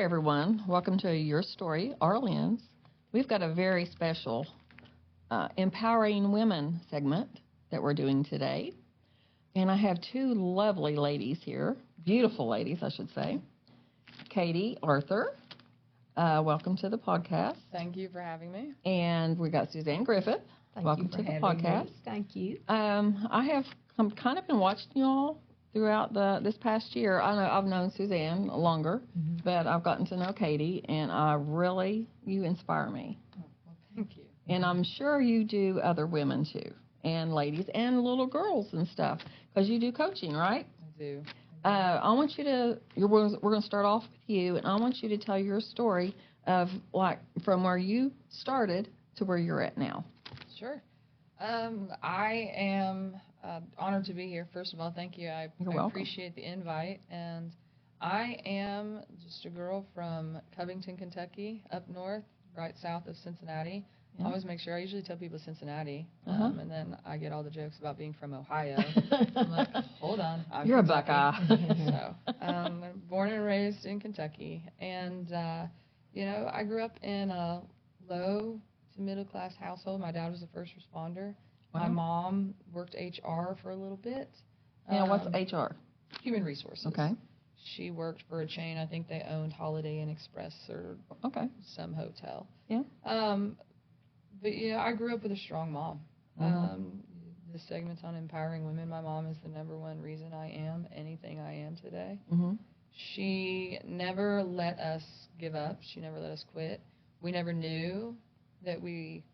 everyone. Welcome to Your Story, Our Lens. We've got a very special Empowering Women segment that we're doing today. And I have two lovely ladies here, beautiful ladies, I should say. Katie, Arthur, welcome to the podcast. Thank you for having me. And we got Suzanne Griffith. Welcome to the podcast. Thank you. I have kind of been watching you all throughout this past year. I know I've known Suzanne longer, but I've gotten to know Katie, and you inspire me. Oh, well, thank you. And I'm sure you do other women too, and ladies, and little girls and stuff, because you do coaching, right? I do. I want you to, we're going to start off with you, and I want you to tell your story of, like, from where you started to where you're at now. Sure. I am honored to be here. First of all, thank you. I appreciate the invite. And I am just a girl from Covington, Kentucky, up north, right south of Cincinnati. I always make sure, I usually tell people Cincinnati, and then I get all the jokes about being from Ohio. I'm like, hold on. You're a Buckeye. So, born and raised in Kentucky. And, I grew up in a low to middle class household. My dad was a first responder. Wow. My mom worked HR for a little bit. What's HR? Human resources. Okay. She worked for a chain. I think they owned Holiday Inn Express or some hotel. Yeah. But I grew up with a strong mom. The segment's on empowering women. My mom is the number one reason I am anything I am today. She never let us give up. She never let us quit. We never knew that we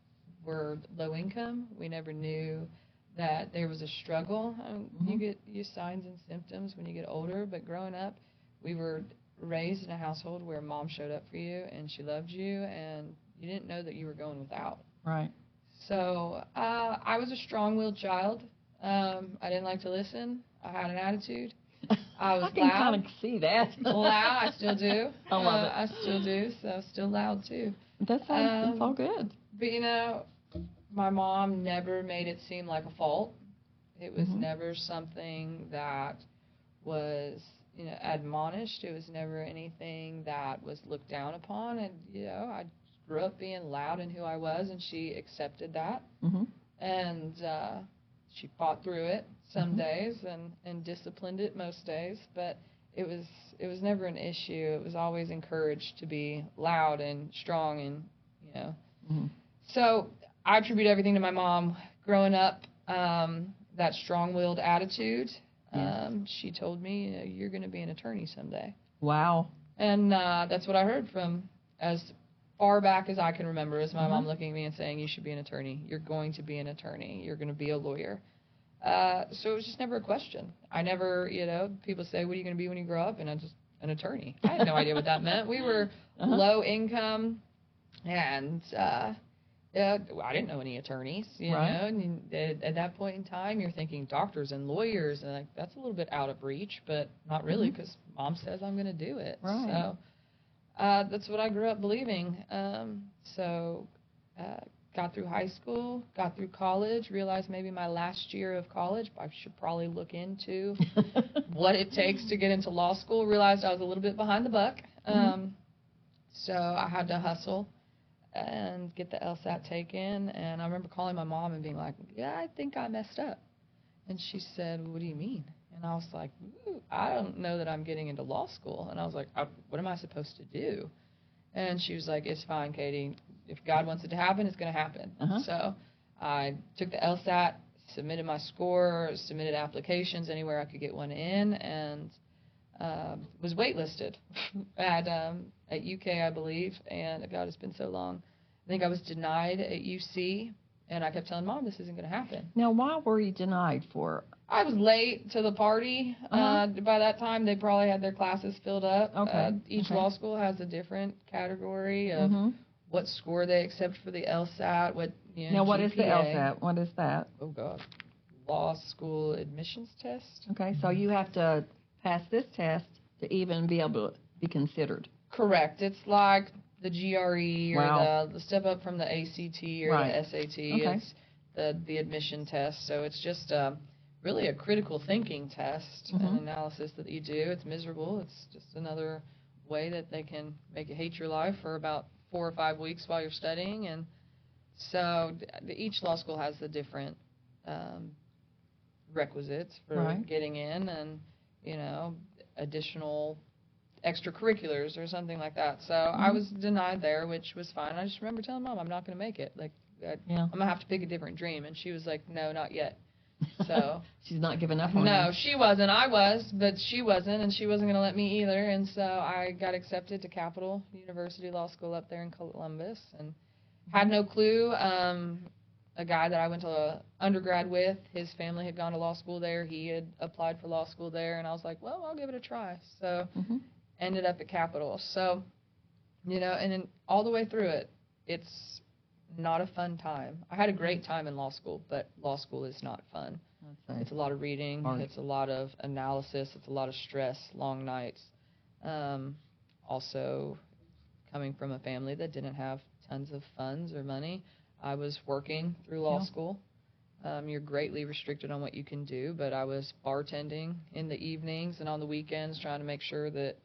were low income. We never knew that there was a struggle. You get your signs and symptoms when you get older, but growing up, we were raised in a household where mom showed up for you and she loved you, and you didn't know that you were going without. Right. So I was a strong-willed child. I didn't like to listen. I had an attitude. I was I can kind of see that. loud. I still do. I love it. I still do. So still loud too. That's all good. But my mom never made it seem like a fault. It was never something that was admonished. It was never anything that was looked down upon. And I grew up being loud in who I was, and she accepted that. And she fought through it some days and disciplined it most days, but it was never an issue. It was always encouraged to be loud and strong, and so I attribute everything to my mom. Growing up, that strong-willed attitude. She told me, you're going to be an attorney someday. Wow. And that's what I heard from as far back as I can remember, is my mom looking at me and saying, you should be an attorney. You're going to be an attorney. You're going to be a lawyer. So it was just never a question. I never, people say, what are you going to be when you grow up? And I just, an attorney. I had no idea what that meant. We were low income, and I didn't know any attorneys, you know. And at that point in time, you're thinking doctors and lawyers, and that's a little bit out of reach, but not really, because mom says I'm going to do it. Right. So that's what I grew up believing. Got through high school, got through college, realized maybe my last year of college, I should probably look into what it takes to get into law school. Realized I was a little bit behind the buck. So I had to hustle and get the LSAT taken. And I remember calling my mom and being like, yeah, I think I messed up. And she said, what do you mean? And I was like, I don't know that I'm getting into law school. And I was like, what am I supposed to do? And she was like, it's fine, Katie. If God wants it to happen, it's going to happen. So I took the LSAT, submitted my score, submitted applications anywhere I could get one in, and was waitlisted at UK, I believe. And God, it's been so long. I think I was denied at UC, and I kept telling Mom, this isn't going to happen. Now, why were you denied for? I was late to the party. By that time, they probably had their classes filled up. Each law school has a different category of what score they accept for the LSAT. Now, what is the LSAT? What is that? Oh, God. Law school admissions test. Okay, so you have to pass this test to even be able to be considered. Correct. It's like the GRE or the step up from the ACT or the SAT. It's the admission test. So it's just really a critical thinking test, an analysis that you do. It's miserable. It's just another way that they can make you hate your life for about 4 or 5 weeks while you're studying. And so each law school has the different requisites for getting in, and, you know, additional extracurriculars or something like that. So I was denied there, which was fine. I just remember telling Mom, I'm not going to make it. Like, I'm going to have to pick a different dream. And she was like, no, not yet. So she's not giving up on you. No, she wasn't. I was, but she wasn't, and she wasn't going to let me either. And so I got accepted to Capital University Law School up there in Columbus, and had no clue. A guy that I went to undergrad with, his family had gone to law school there. He had applied for law school there, and I was like, well, I'll give it a try. So ended up at Capital. So, you know, and then all the way through it, it's not a fun time. I had a great time in law school, but law school is not fun. It's a lot of reading. It's a lot of analysis. It's a lot of stress, long nights. Also, coming from a family that didn't have tons of funds or money, I was working through law school. You're greatly restricted on what you can do, but I was bartending in the evenings and on the weekends, trying to make sure that,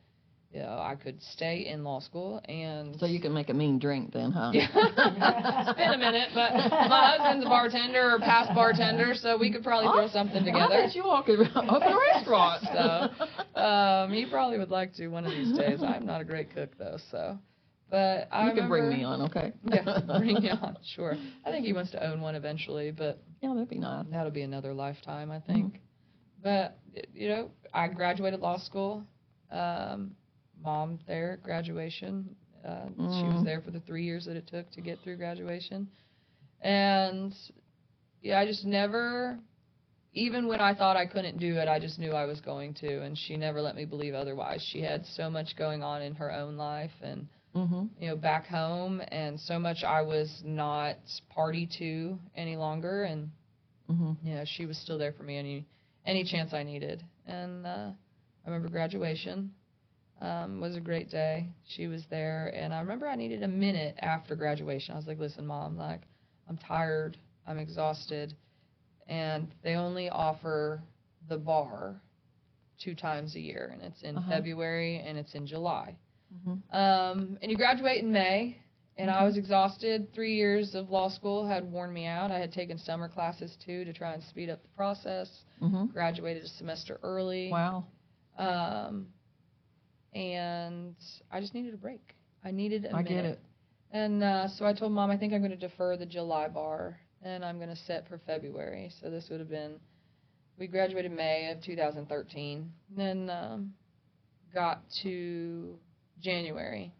you know, I could stay in law school. And so you can make a mean drink then, huh? Yeah. It's been a minute, but my husband's a bartender or past bartender, so we could probably throw something together. I bet you walk around open a restaurant. So he probably would like to one of these days. I'm not a great cook though, so. But I you can bring me on, okay? Yeah, bring me on, sure. I think he wants to own one eventually, but yeah, that'd be nice. That'll be another lifetime, I think. But you know, I graduated law school. Mom there at graduation. She was there for the 3 years that it took to get through graduation. And yeah, I just never, even when I thought I couldn't do it, I just knew I was going to. And she never let me believe otherwise. She had so much going on in her own life and, you know, back home, and so much I was not party to any longer. And, you know, she was still there for me any chance I needed. And I remember graduation. Was a great day. She was there, and I remember I needed a minute after graduation. I was like, listen, Mom, like, I'm tired, I'm exhausted, and they only offer the bar 2 times a year, and it's in February and it's in July. And you graduate in May, and I was exhausted. 3 years of law school had worn me out. I had taken summer classes, too, to try and speed up the process. Graduated a semester early. Wow. And I just needed a break. I needed a minute. I get it. And so I told Mom, I think I'm going to defer the July bar, and I'm going to set for February. So this would have been, we graduated May of 2013. Then got to January.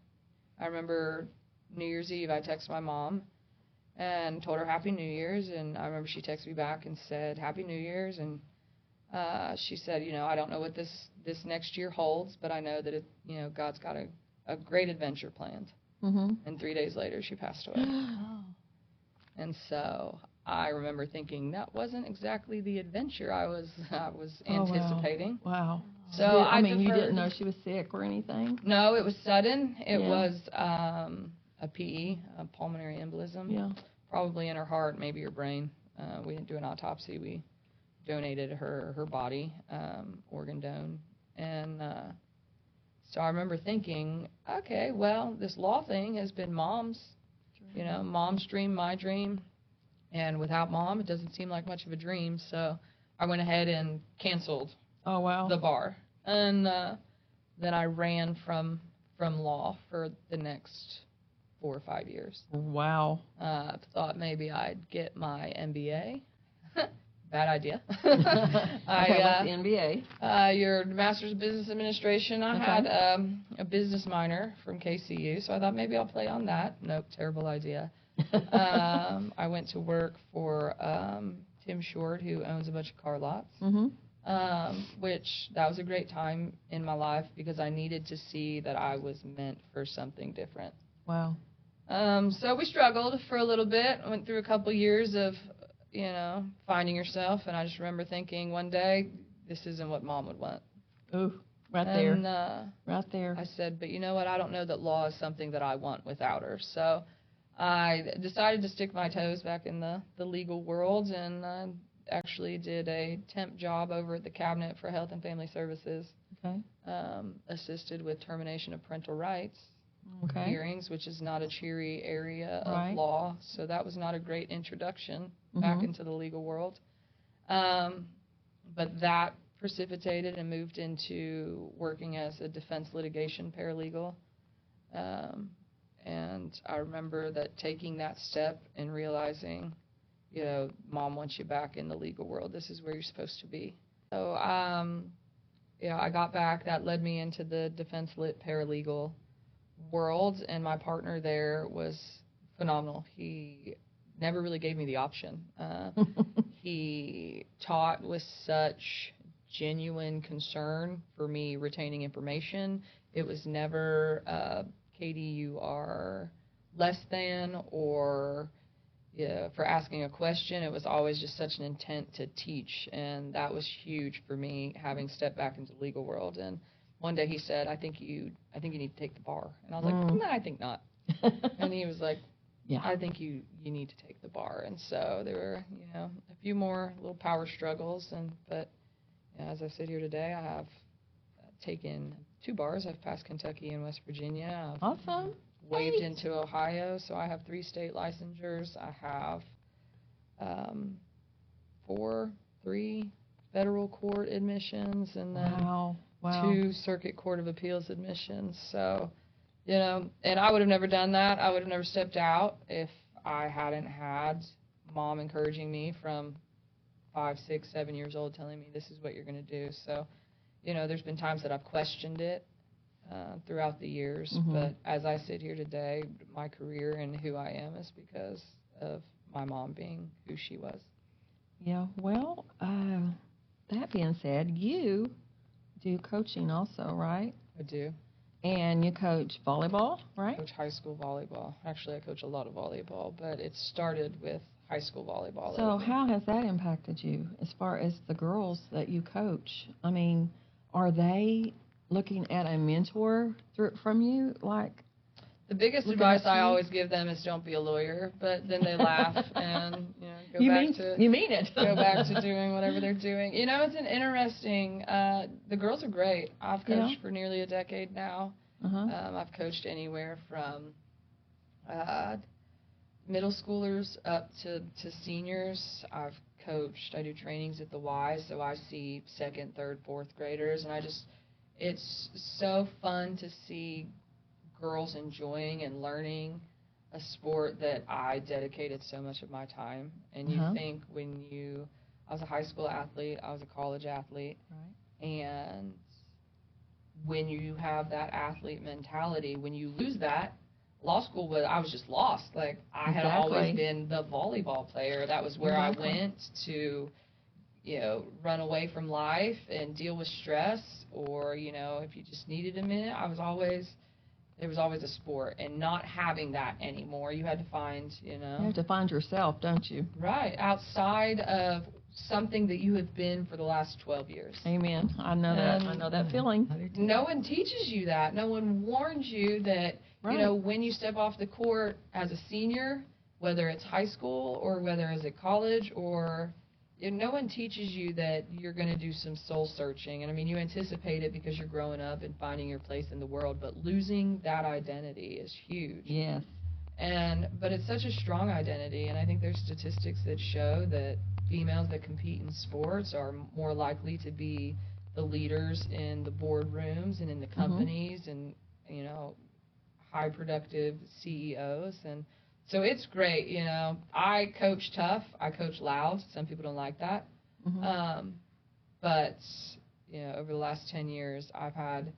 I remember New Year's Eve, I texted my mom and told her Happy New Year's, and I remember she texted me back and said Happy New Year's, and she said, you know, I don't know what this next year holds, but I know that you know, God's got a great adventure planned. And 3 days later, she passed away. And so I remember thinking that wasn't exactly the adventure I was anticipating. Wow. So I mean, you didn't know she was sick or anything? No, it was sudden. It was a PE, a pulmonary embolism. Yeah. Probably in her heart, maybe her brain. We didn't do an autopsy. We donated her body, organ donor. And so I remember thinking, okay, well, this law thing has been Mom's, you know, Mom's dream, my dream. And without Mom, it doesn't seem like much of a dream. So I went ahead and canceled the bar. And then I ran from law for the next 4 or 5 years. Wow. Thought maybe I'd get my MBA. Bad idea. Okay, what's the MBA? Your Master's of Business Administration. I had a business minor from KCU, so I thought maybe I'll play on that. Nope, terrible idea. I went to work for Tim Short, who owns a bunch of car lots, which that was a great time in my life because I needed to see that I was meant for something different. Wow. So we struggled for a little bit. I went through a couple years of, you know, finding yourself, and I just remember thinking one day, this isn't what Mom would want. Ooh, right there. I said, but you know what, I don't know that law is something that I want without her. So I decided to stick my toes back in the legal world, and I actually did a temp job over at the Cabinet for Health and Family Services Okay. Assisted with termination of parental rights Okay. hearings, which is not a cheery area Right. of law. So that was not a great introduction back into the legal world. But that precipitated and moved into working as a defense litigation paralegal. And I remember that taking that step and realizing, you know, Mom wants you back in the legal world. This is where you're supposed to be. So, I got back. That led me into the defense lit paralegal world, and my partner there was phenomenal. He never really gave me the option. He taught with such genuine concern for me retaining information. It was never, Katie, you are less than, or for asking a question. It was always just such an intent to teach, and that was huge for me, having stepped back into the legal world. And one day he said, I think you need to take the bar. And I was like, no, I think not. And he was like, yeah, I think you need to take the bar. And so there were, a few more little power struggles. But as I sit here today, I have taken 2 bars. I've passed Kentucky and West Virginia. I've awesome. Waived into Ohio, so I have 3 state licensures. I have 3 federal court admissions, and then wow. 2 circuit court of appeals admissions. So, and I would have never done that. I would have never stepped out if I hadn't had Mom encouraging me from 5, 6, 7 years old, telling me this is what you're going to do. So, there's been times that I've questioned it throughout the years, but as I sit here today, my career and who I am is because of my mom being who she was. Yeah, well, that being said, you do coaching also, right? I do. And you coach volleyball, right? I coach high school volleyball. Actually, I coach a lot of volleyball, but it started with high school volleyball. So how has that impacted you as far as the girls that you coach? I mean, are they looking at a mentor from you? Like, the biggest advice I always give them is don't be a lawyer, but then they laugh and you mean it. Go back to doing whatever they're doing. It's an interesting. The girls are great. I've coached for nearly a decade now. I've coached anywhere from middle schoolers up to seniors. I do trainings at the Y, so I see 2nd, 3rd, 4th graders, and it's so fun to see girls enjoying and learning a sport that I dedicated so much of my time. And you think I was a high school athlete, I was a college athlete, and when you have that athlete mentality, when you lose that, law school I was just lost. Like, I had always been the volleyball player. That was where I went to run away from life and deal with stress, or, if you just needed a minute, there was always a sport. And not having that anymore, you had to find, You have to find yourself, don't you? Right, outside of something that you have been for the last 12 years. Amen. I know that. I know that feeling. No one teaches you that. No one warns you that, when you step off the court as a senior, whether it's high school or whether it's at college, or no one teaches you that you're going to do some soul searching. And I mean, you anticipate it because you're growing up and finding your place in the world, but losing that identity is huge. Yes. But it's such a strong identity, and I think there's statistics that show that females that compete in sports are more likely to be the leaders in the boardrooms and in the companies and, high productive CEOs. And so it's great. I coach tough. I coach loud. Some people don't like that. But, over the last 10 years, I've had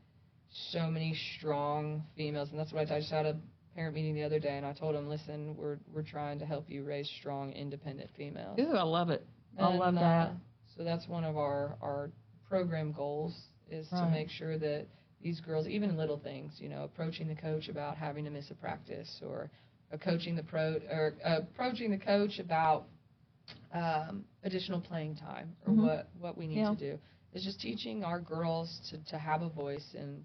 so many strong females, and that's what I just had a parent meeting the other day, and I told them, listen, we're trying to help you raise strong, independent females. Ooh, I love it. I love that. So that's one of our program goals, is to make sure that these girls, even little things, approaching the coach about having to miss a practice, or approaching the coach about additional playing time, or what we need to do. It's just teaching our girls to have a voice and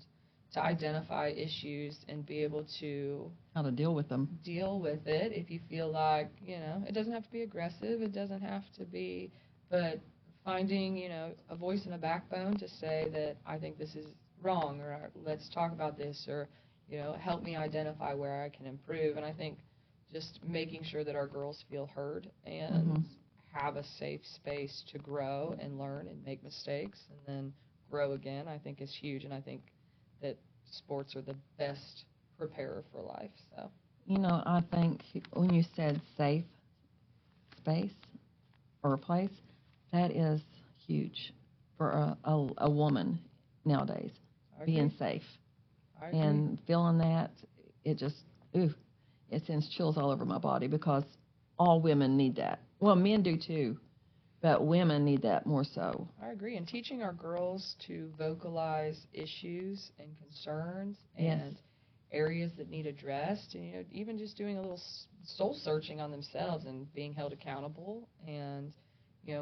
to identify issues and be able to how to deal with them. Deal with it if you feel like, it doesn't have to be aggressive. It doesn't have to be, but finding, a voice and a backbone to say that I think this is wrong, or let's talk about this, or, help me identify where I can improve. And I think just making sure that our girls feel heard and have a safe space to grow and learn and make mistakes and then grow again, I think is huge. And I think that sports are the best preparer for life. So, I think when you said safe space or a place, that is huge for a woman nowadays, being safe. I agree. And feeling that, it just, it sends chills all over my body, because all women need that. Well, men do too, but women need that more so. I agree. And teaching our girls to vocalize issues and concerns and areas that need addressed, and even just doing a little soul searching on themselves and being held accountable and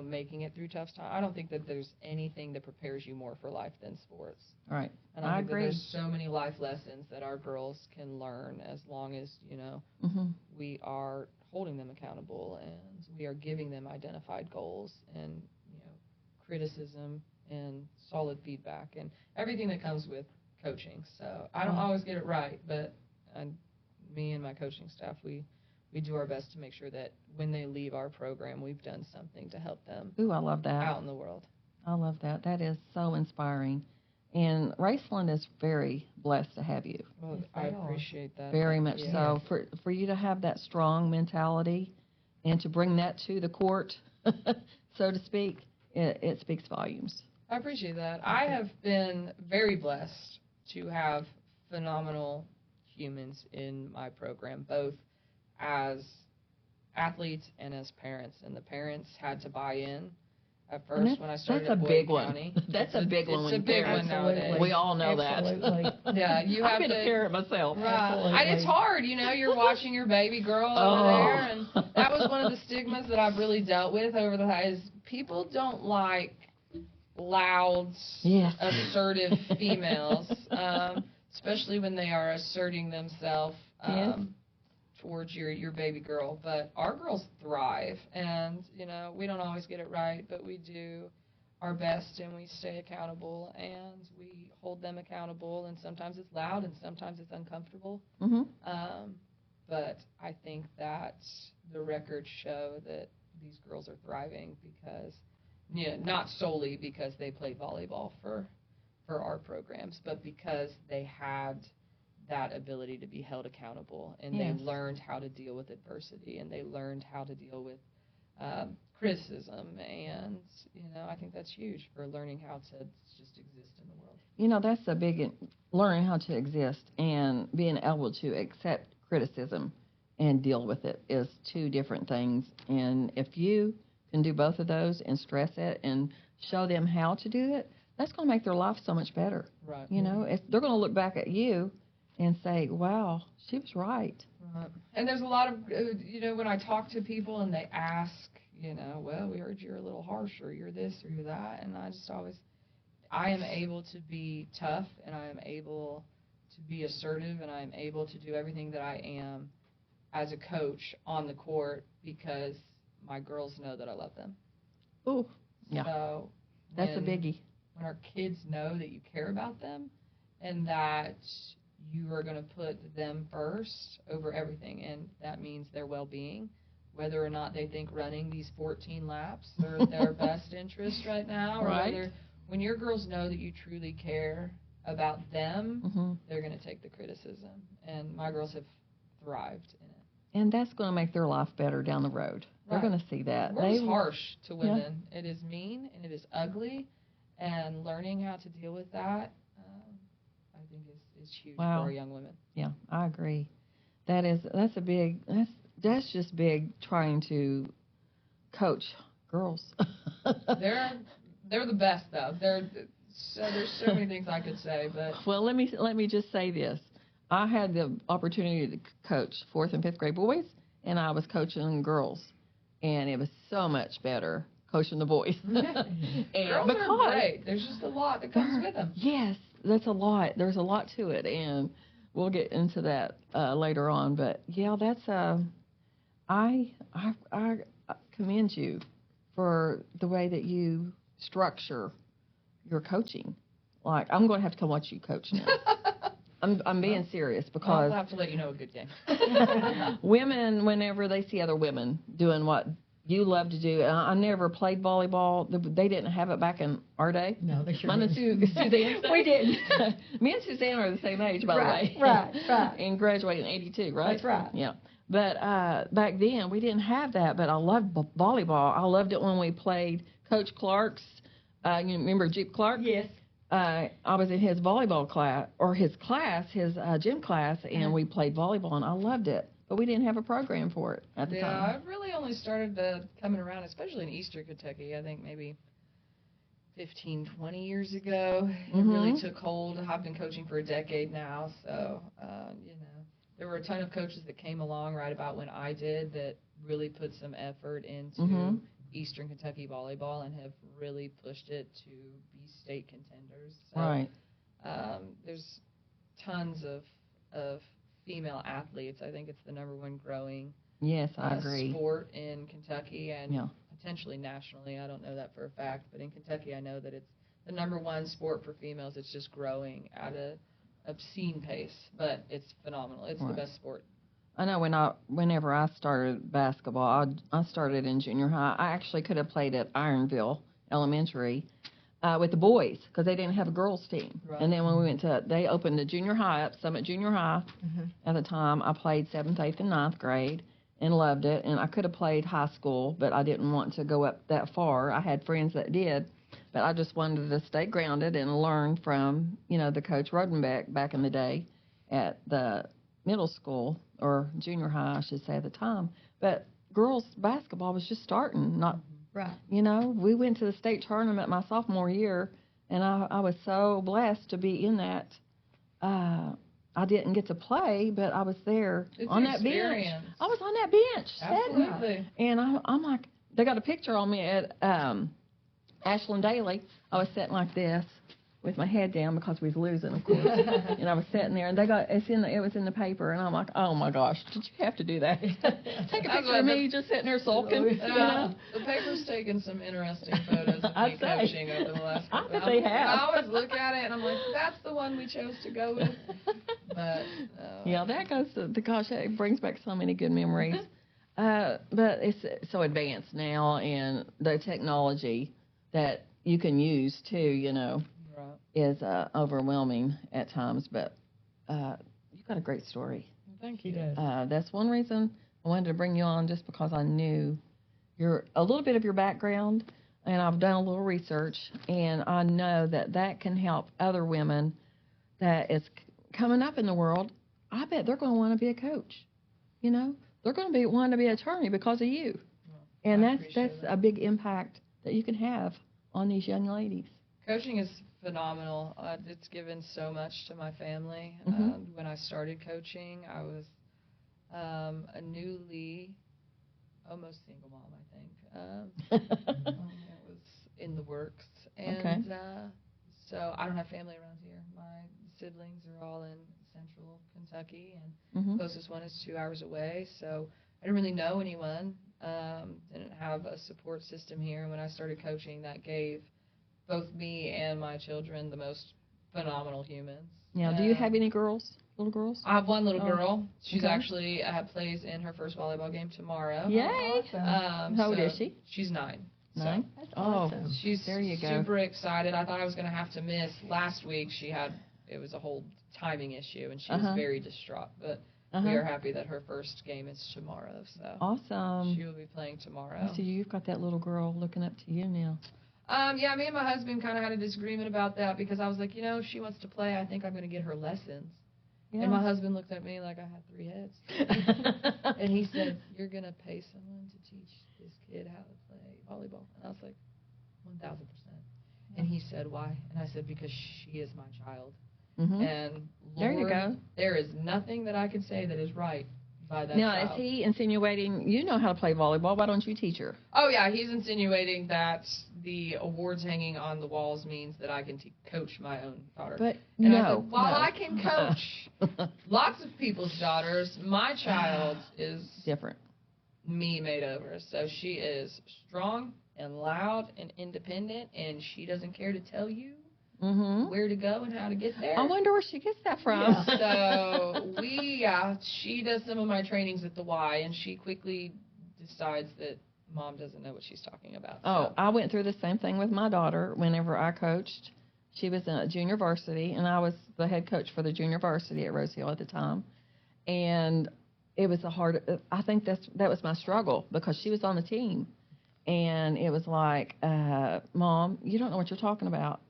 making it through tough times. I don't think that there's anything that prepares you more for life than sports. Right. And I think agree. That there's so many life lessons that our girls can learn as long as we are holding them accountable and we are giving them identified goals and criticism and solid feedback and everything that comes with coaching. So I don't always get it right, but me and my coaching staff, we do our best to make sure that when they leave our program, we've done something to help them. Ooh, I love that. Out in the world. I love that. That is so inspiring. And Raceland is very blessed to have you. Well, I appreciate that. Very much so. For you to have that strong mentality and to bring that to the court, so to speak, it speaks volumes. I appreciate that. I have been very blessed to have phenomenal humans in my program, both as athletes and as parents. And the parents had to buy in at first when I started at Boyd County. That's a big one. It's a big one nowadays. We all know that. Yeah, you have I've been a parent myself. Right. And it's hard, you're watching your baby girl over there, and that was one of the stigmas that I've really dealt with over the years. People don't like loud, assertive females, especially when they are asserting themselves towards your baby girl. But our girls thrive, and we don't always get it right, but we do our best, and we stay accountable, and we hold them accountable, and sometimes it's loud and sometimes it's uncomfortable. But I think that the records show that these girls are thriving because not solely because they played volleyball for our programs, but because they had that ability to be held accountable, and they learned how to deal with adversity, and they learned how to deal with criticism, and I think that's huge for learning how to just exist in the world. That's a big learning how to exist and being able to accept criticism and deal with it is two different things. And if you can do both of those and stress it and show them how to do it, that's going to make their life so much better. Right. They're going to look back at you and say, wow, she was right. Right. And there's a lot of, when I talk to people and they ask, well, we heard you're a little harsh, or you're this or you're that, and I am able to be tough, and I am able to be assertive, and I am able to do everything that I am as a coach on the court because my girls know that I love them. Oh, yeah. So that's a biggie. When our kids know that you care about them and that you are going to put them first over everything, and that means their well-being, whether or not they think running these 14 laps are their best interest right now, or whether when your girls know that you truly care about them, they're going to take the criticism, and my girls have thrived in it. And that's going to make their life better down the road. They're going to see that. The world is harsh to women. It is mean, and it is ugly, and learning how to deal with that, I think is huge for our young women. Yeah, I agree. That's just big trying to coach girls. They're the best, though. There's so many things I could say, but well, let me just say this. I had the opportunity to coach 4th and 5th grade boys, and I was coaching girls, and it was so much better coaching the boys. Girls are great. There's just a lot that comes with them. Yes, that's a lot. There's a lot to it, and we'll get into that later on. But yeah, that's I commend you for the way that you structure your coaching. Like, I'm going to have to come watch you coach now. I'm being serious because I'll have to let you know a good game. women, whenever they see other women doing what you love to do, and I never played volleyball. They didn't have it back in our day. No, they sure Mine and Suzanne. We didn't. Me and Suzanne are the same age, by the way. Right. And graduated in '82, right? That's right. Yeah. But back then, we didn't have that, but I loved volleyball. I loved it when we played Coach Clark's, you remember Jeep Clark? Yes. I was in his volleyball class, or his gym class, and we played volleyball, and I loved it. But we didn't have a program for it at the time. Yeah, I've really only started coming around, especially in Eastern Kentucky, I think maybe 15, 20 years ago. It really took hold. I've been coaching for a decade now, so, there were a ton of coaches that came along right about when I did that really put some effort into Eastern Kentucky volleyball and have really pushed it to be state contenders. So, Right. There's tons of female athletes. I think it's the number one growing Yes, I agree. sport in Kentucky and potentially nationally. I don't know that for a fact, but in Kentucky I know that it's the number one sport for females. It's just growing at an obscene pace, but it's phenomenal. It's the best sport. I know whenever I started basketball, I started in junior high. I actually could have played at Ironville Elementary with the boys because they didn't have a girls team. Right. And then when they opened the junior high up, Summit Junior High. At the time, I played 7th, 8th, and 9th grade and loved it. And I could have played high school, but I didn't want to go up that far. I had friends that did, but I just wanted to stay grounded and learn from, the coach Rodenbeck back in the day at the middle school or junior high, I should say at the time. But girls basketball was just starting, not. Right. We went to the state tournament my sophomore year, and I was so blessed to be in that. I didn't get to play, but I was there on that bench. I was on that bench. Absolutely. And I'm like, they got a picture on me at Ashland Daily. I was sitting like this with my head down because we was losing, of course. And I was sitting there, and it was in the paper, and I'm like, oh my gosh, did you have to do that? Take a picture of me just sitting there sulking. The paper's taken some interesting photos of me coaching over the last couple of they have. I always look at it and I'm like, that's the one we chose to go with. But that goes to gosh, it brings back so many good memories. But it's so advanced now, and the technology that you can use too, is overwhelming at times, but you've got a great story. Thank you. That's one reason I wanted to bring you on, just because I knew a little bit of your background, and I've done a little research, and I know that can help other women that is coming up in the world. I bet they're going to want to be a coach. They're going to want to be an attorney because of you, and that's a big impact that you can have on these young ladies. Coaching is phenomenal. It's given so much to my family. When I started coaching, I was a newly, almost single mom, I think. It was in the works. And so I don't have family around here. My siblings are all in central Kentucky, and closest one is 2 hours away. So I didn't really know anyone. Didn't have a support system here. When I started coaching, that gave both me and my children the most phenomenal humans. Now, do you have any little girls? I have one little girl. She's actually plays in her first volleyball game tomorrow. Yay! Awesome. How old is she? She's 9. 9? That's awesome. She's there you go. super excited. I thought I was going to have to miss last week. It was a whole timing issue, and she was very distraught. But we are happy that her first game is tomorrow. So awesome. She will be playing tomorrow. So you've got that little girl looking up to you now. Yeah, me and my husband kind of had a disagreement about that because I was like, if she wants to play, I think I'm going to get her lessons. Yeah. And my husband looked at me like I had 3 heads. And he said, you're going to pay someone to teach this kid how to play volleyball. And I was like, 1,000%. And he said, why? And I said, because she is my child. And Lord, there you go. There is nothing that I can say that is right by that now, child. Is he insinuating you know how to play volleyball? Why don't you teach her? Oh, yeah, he's insinuating that the awards hanging on the walls means that I can coach my own daughter. But and no, I said, while I can coach lots of people's daughters, my child is different. Me made over. So she is strong, and loud and independent, and she doesn't care to tell you Mm-hmm. where to go and how to get there. I wonder where she gets that from. So she does some of my trainings at the Y, and she quickly decides that Mom doesn't know what she's talking about. Oh, I went through the same thing with my daughter whenever I coached. She was in a junior varsity, and I was the head coach for the junior varsity at Rose Hill at the time. And it was I think that was my struggle, because she was on the team. And it was like, Mom, you don't know what you're talking about.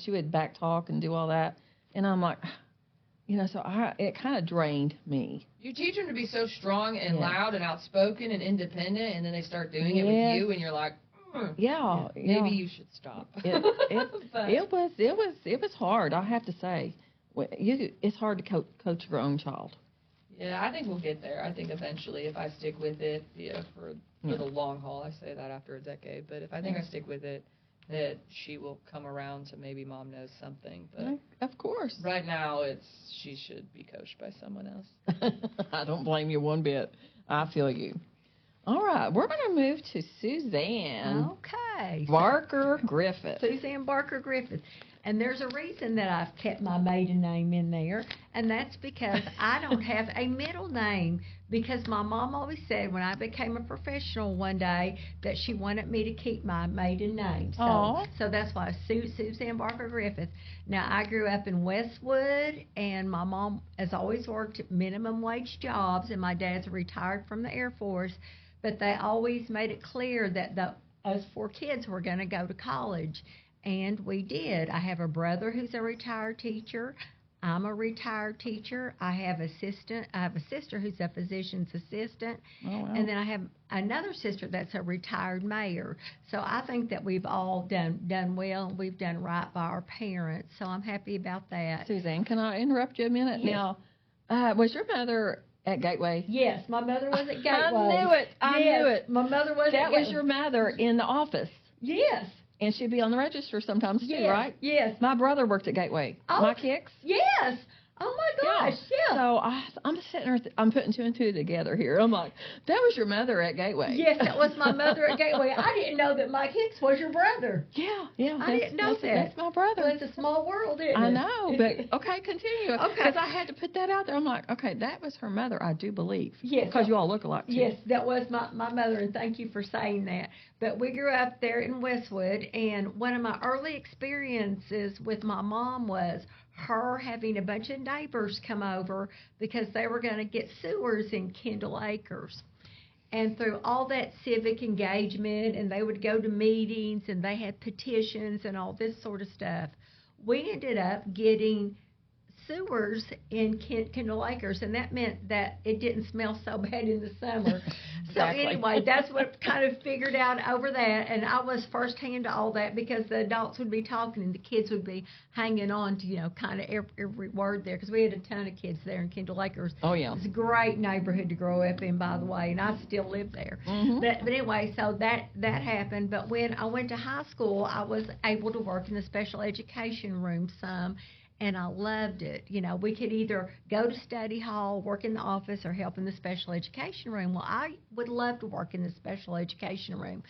She would back talk and do all that. And I'm like, so it kind of drained me. You teach them to be so strong and loud and outspoken and independent, and then they start doing it with you, and you're like, maybe you should stop. It was hard, I have to say. It's hard to coach your own child. Yeah, I think we'll get there. I think eventually, if I stick with it, for the long haul, I say that after a decade, but if I think I stick with it, that she will come around to maybe Mom knows something. But of course. Right now, she should be coached by someone else. I don't blame you one bit. I feel you. All right, we're going to move to Suzanne. Okay. Barker Griffith. Suzanne Barker Griffith. And there's a reason that I've kept my maiden name in there, and that's because I don't have a middle name, because my mom always said when I became a professional one day that she wanted me to keep my maiden name. So that's why Suzanne Barker Griffith. Now, I grew up in Westwood, and my mom has always worked minimum wage jobs, and my dad's retired from the Air Force, but they always made it clear that us 4 kids were going to go to college. And we did. I have a brother who's a retired teacher. I'm a retired teacher. I have a sister who's a physician's assistant. Oh, wow. And then I have another sister that's a retired mayor. So I think that we've all done well, and we've done right by our parents. So I'm happy about that. Suzanne, can I interrupt you a minute? Yes. Now, was your mother at Gateway? Yes, my mother was at Gateway. I knew it. I knew it. My mother was at Gateway. That was your mother in the office. Yes. And she'd be on the register sometimes too, right? Yes. My brother worked at Gateway. Oh, my kicks. Yes. Oh my gosh. Yeah. So I'm sitting there. I'm putting 2 and 2 together here. I'm like, that was your mother at Gateway. Yes, that was my mother at Gateway. I didn't know that Mike Hicks was your brother. Yeah. I didn't know that. That's my brother. Well, it's a small world, isn't it? I know, but okay, continue. Okay. Because I had to put that out there. I'm like, okay, that was her mother, I do believe. Yes. Because you all look alike too. Yes, that was my mother, and thank you for saying that. But we grew up there in Westwood, and one of my early experiences with my mom was her having a bunch of neighbors come over because they were going to get sewers in Kendall Acres. And through all that civic engagement, and they would go to meetings, and they had petitions and all this sort of stuff, we ended up getting sewers in Kendall Acres, and that meant that it didn't smell so bad in the summer. Exactly. So anyway, that's what kind of figured out over that, and I was firsthand to all that because the adults would be talking and the kids would be hanging on to, kind of every word there, because we had a ton of kids there in Kendall Acres. Oh, yeah. It's a great neighborhood to grow up in, by the way, and I still live there. Mm-hmm. But anyway, so that happened. But when I went to high school, I was able to work in the special education room some, and I loved it. We could either go to study hall, work in the office, or help in the special education room. Well, I would love to work in the special education room.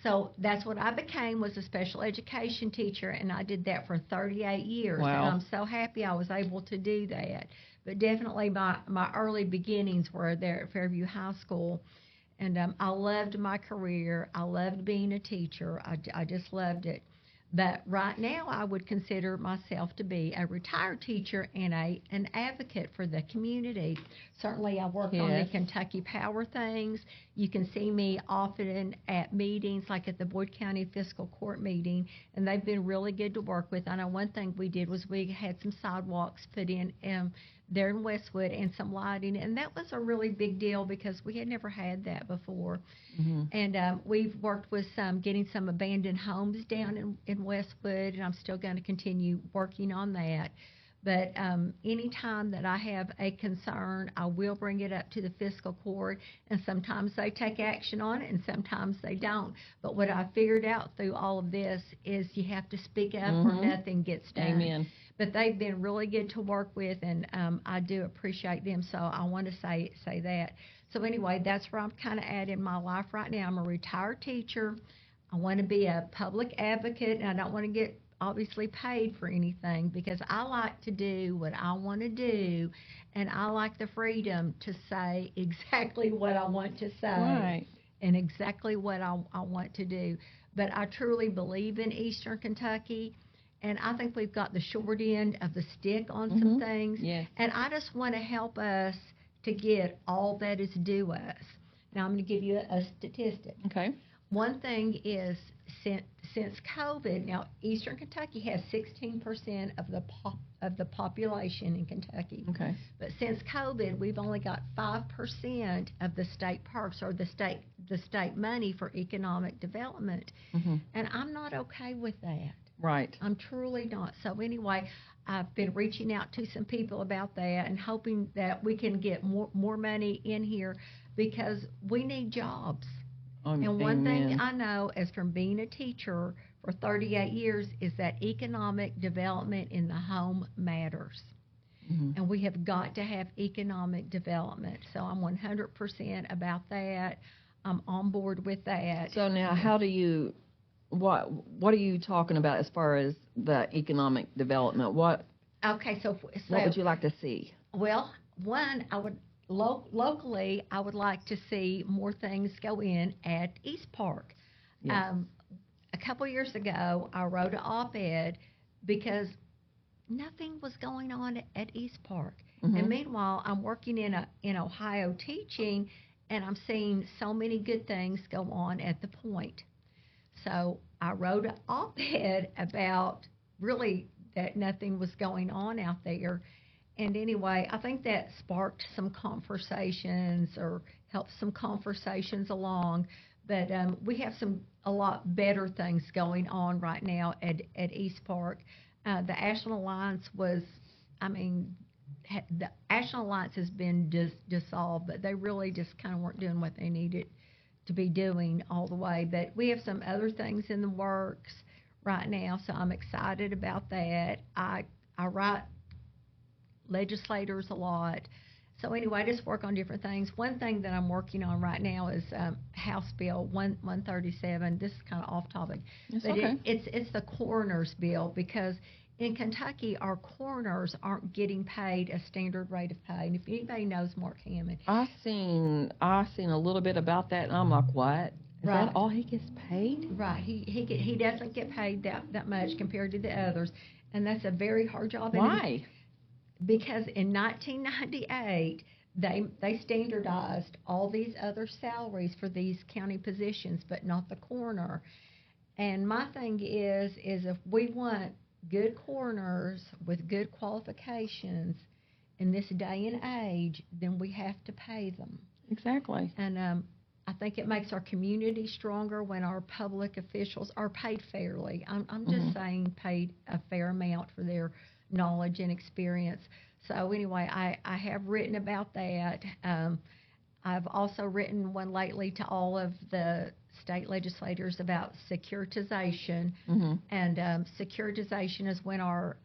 So that's what I became, was a special education teacher, and I did that for 38 years. Wow. And I'm so happy I was able to do that. But definitely my early beginnings were there at Fairview High School. And I loved my career. I loved being a teacher. I just loved it. But right now, I would consider myself to be a retired teacher and an advocate for the community. Certainly, I work on the Kentucky Power things. You can see me often at meetings, like at the Boyd County Fiscal Court meeting, and they've been really good to work with. I know one thing we did was we had some sidewalks put in there in Westwood and some lighting, and that was a really big deal because we had never had that before. Mm-hmm. And we've worked with getting some abandoned homes down in Westwood, and I'm still going to continue working on that. But anytime that I have a concern, I will bring it up to the fiscal court, and sometimes they take action on it, and sometimes they don't. But what I figured out through all of this is you have to speak up or nothing gets done. Amen. But they've been really good to work with, and I do appreciate them, so I want to say that. So anyway, that's where I'm kind of at in my life right now. I'm a retired teacher. I want to be a public advocate, and I don't want to get obviously paid for anything because I like to do what I want to do, and I like the freedom to say exactly what I want to say Right. and exactly what I want to do. But I truly believe in Eastern Kentucky, and I think we've got the short end of the stick on some things. Yes. And I just want to help us to get all that is due us. Now, I'm going to give you a statistic. Okay. One thing is, since COVID, now Eastern Kentucky has 16% of the population in Kentucky. Okay. But since COVID, we've only got 5% of the state parks or the state money for economic development. And I'm not okay with that. Right. I'm truly not. So anyway, I've been reaching out to some people about that and hoping that we can get more money in here because we need jobs. And one thing I know as from being a teacher for 38 years is that economic development in the home matters. And we have got to have economic development. So I'm 100% about that. I'm on board with that. So now, how do you, what are you talking about as far as the economic development? What would you like to see? Well, one, I would locally, I would like to see more things go in at East Park. Yes. A couple years ago, I wrote an op-ed because nothing was going on at East Park. And meanwhile, I'm working in Ohio teaching, and I'm seeing so many good things go on at the Point. So I wrote an op-ed about really that nothing was going on out there. And anyway, I think that sparked some conversations or helped some conversations along. But we have a lot better things going on right now at East Park. The Ashland Alliance the Ashland Alliance has been dissolved, but they really just kind of weren't doing what they needed to be doing all the way. But we have some other things in the works right now, so I'm excited about that. I write legislators a lot. So anyway, I just work on different things. One thing that I'm working on right now is House Bill 137. This is kind of off topic, but it's the coroner's bill because in Kentucky our coroners aren't getting paid a standard rate of pay. And if anybody knows Mark Hammond, I seen a little bit about that, and I'm like, what? Is that all he gets paid? Right. He doesn't get paid that much compared to the others, and that's a very hard job. Why? Because in 1998, they standardized all these other salaries for these county positions, but not the coroner. And my thing is if we want good coroners with good qualifications in this day and age, then we have to pay them. Exactly. And I think it makes our community stronger when our public officials are paid fairly. I'm just saying paid a fair amount for their knowledge and experience. So anyway, I have written about that. I've also written one lately to all of the state legislators about securitization. And securitization is when our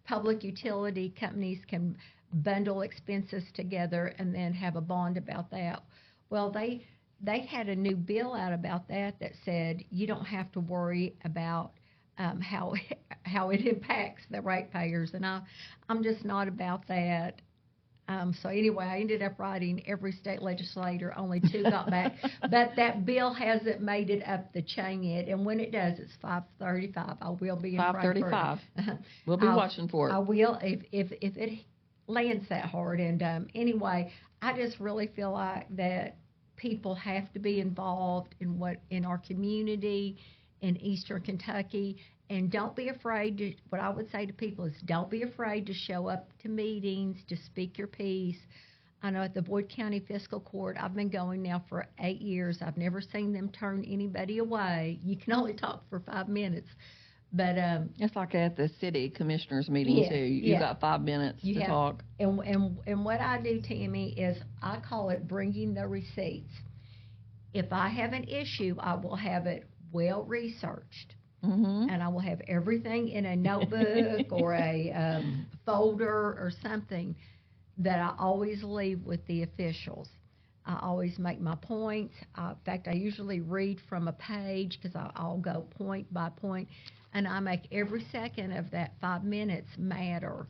public utility companies can bundle expenses together and then have a bond about that. Well, they had a new bill out about that said you don't have to worry about how it impacts the ratepayers, and I'm just not about that. So anyway, I ended up writing every state legislator. Only 2 got back, but that bill hasn't made it up the chain yet. And when it does, it's 5:35. I will be in 5:35. We'll be watching for it. I will if it lands that hard. And anyway, I just really feel like that people have to be involved in our community in Eastern Kentucky. And don't be afraid to, what I would say to people is don't be afraid to show up to meetings, to speak your piece. I know at the Boyd County Fiscal Court, I've been going now for 8 years. I've never seen them turn anybody away. You can only talk for 5 minutes. But it's like at the city commissioners meeting too. You got 5 minutes to talk. And what I do, Tammy, is I call it bringing the receipts. If I have an issue, I will have it well researched. And I will have everything in a notebook or a folder or something that I always leave with the officials. I always make my points. In fact, I usually read from a page because I'll go point by point, and I make every second of that 5 minutes matter.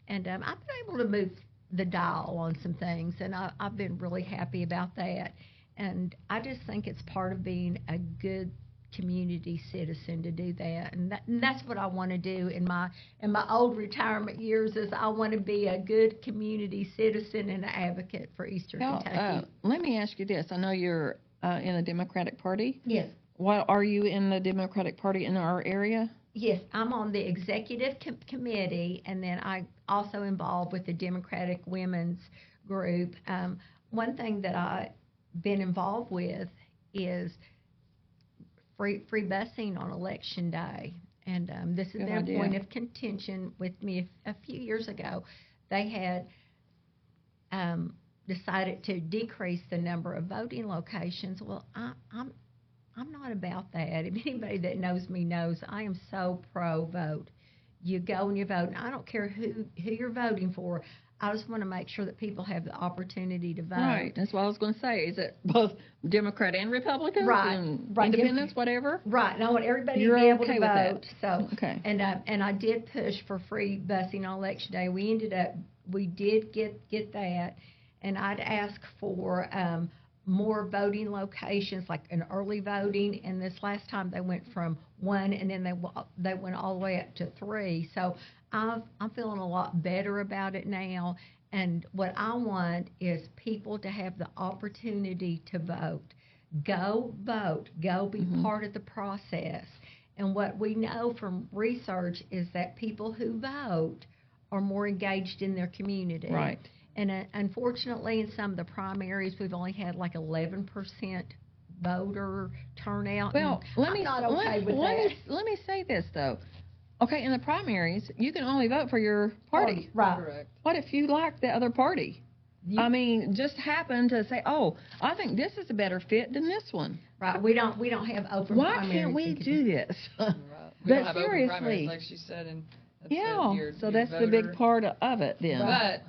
And I've been able to move the dial on some things, and I've been really happy about that. And I just think it's part of being a good community citizen to do that, and that's what I want to do in my old retirement years. Is I want to be a good community citizen and an advocate for Eastern Kentucky. Let me ask you this: I know you're in the Democratic Party. Yes. What are you in the Democratic Party in our area? Yes, I'm on the executive committee, and then I also involved with the Democratic Women's Group. One thing that I've been involved with is free busing on Election Day, and this has been a point of contention with me a few years ago. They had decided to decrease the number of voting locations. Well, I'm not about that. If anybody that knows me knows I am so pro-vote. You go and you vote, and I don't care who you're voting for. I just want to make sure that people have the opportunity to vote. Right. That's what I was going to say. Is it both Democrat and Republican? Right. And right. Independents, whatever? Right. And I want everybody You're to be able okay to with vote. that. So, okay. And I did push for free busing on Election Day. We did get that, and I'd ask for more voting locations, like an early voting. And this last time they went from 1, and then they went all the way up to 3. So I'm feeling a lot better about it now. And what I want is people to have the opportunity to vote. Go vote. Go be part of the process. And what we know from research is that people who vote are more engaged in their community. Right. And unfortunately, in some of the primaries, we've only had like 11% voter turnout. Well, let me say this, though. Okay, in the primaries, you can only vote for your party. Right. Correct. What if you like the other party? I mean, just happen to say, oh, I think this is a better fit than this one. Right. We don't have open Why primaries. Why can't we do this? Right. We But don't have seriously, open primaries, like she said, and so that's the big part of it then. But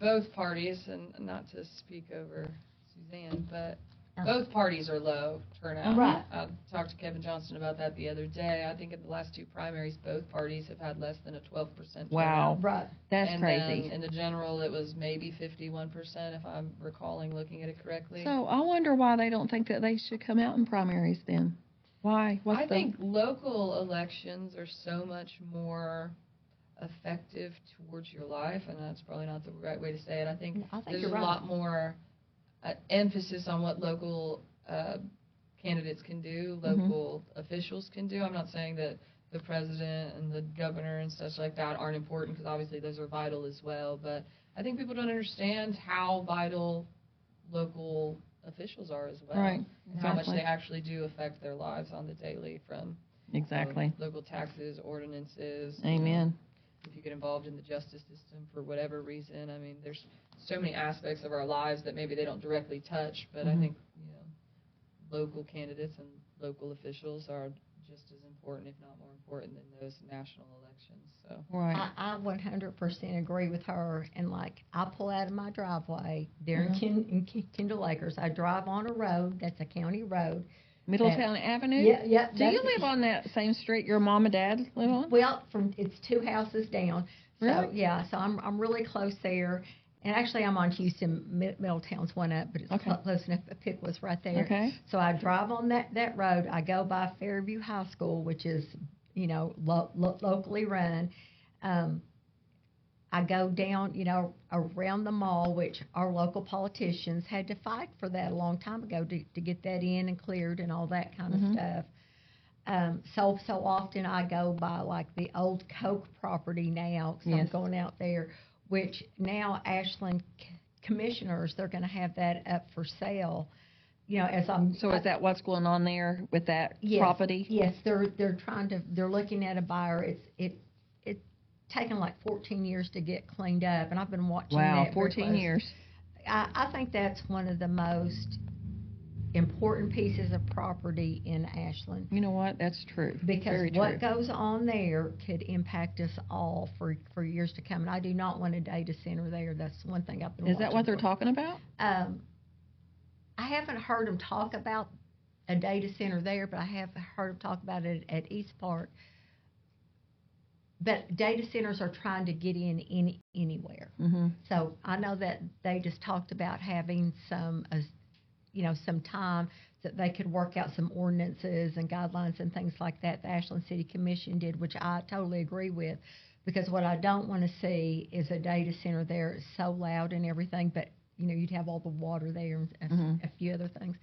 both parties, and not to speak over Suzanne, but both parties are low turnout. Right. I talked to Kevin Johnston about that the other day. I think in the last 2 primaries, both parties have had less than a 12% turnout. Wow. Right. That's and crazy. Then in the general, it was maybe 51%, if I'm recalling looking at it correctly. So I wonder why they don't think that they should come out in primaries then. Why? I think local elections are so much more effective towards your life, and that's probably not the right way to say it. I think there's a lot more emphasis on what local candidates can do, local officials can do. I'm not saying that the president and the governor and such like that aren't important, because obviously those are vital as well, but I think people don't understand how vital local officials are as well. Right. And how much they actually do affect their lives on the daily, from local taxes, ordinances. Amen. If you get involved in the justice system for whatever reason, I mean, there's so many aspects of our lives that maybe they don't directly touch, but I think, local candidates and local officials are just as important, if not more important, than those national elections. So Right. I 100% agree with her. And like, I pull out of my driveway there in Kendall Acres. I drive on a road that's a county road. Middletown Avenue? Yeah. Do you live on that same street your mom and dad live on? Well, it's 2 houses down. So Really? yeah, so I'm really close there. And actually, I'm on Houston. Middletown's one up, but it's close enough. Pickwa's right there. Okay. So I drive on that road. I go by Fairview High School, which is, locally run. I go down, around the mall, which our local politicians had to fight for that a long time ago to get that in and cleared and all that kind of stuff. So often I go by like the old Coke property now, because I'm going out there, which now Ashland commissioners, they're going to have that up for sale. So is that what's going on there with that property? Yes, they're looking at a buyer. It's taken like 14 years to get cleaned up, and I've been watching that. Wow, 14 years. I think that's one of the most important pieces of property in Ashland. You know what? That's true. Because what goes on there could impact us all for years to come. And I do not want a data center there. That's one thing I've been watching. Is that what they're talking about? I haven't heard them talk about a data center there, but I have heard them talk about it at East Park. But data centers are trying to get in anywhere. Mm-hmm. So I know that they just talked about having some, some time that they could work out some ordinances and guidelines and things like that. The Ashland City Commission did, which I totally agree with, because what I don't want to see is a data center there. It's so loud and everything, but you'd have all the water there and a few other things.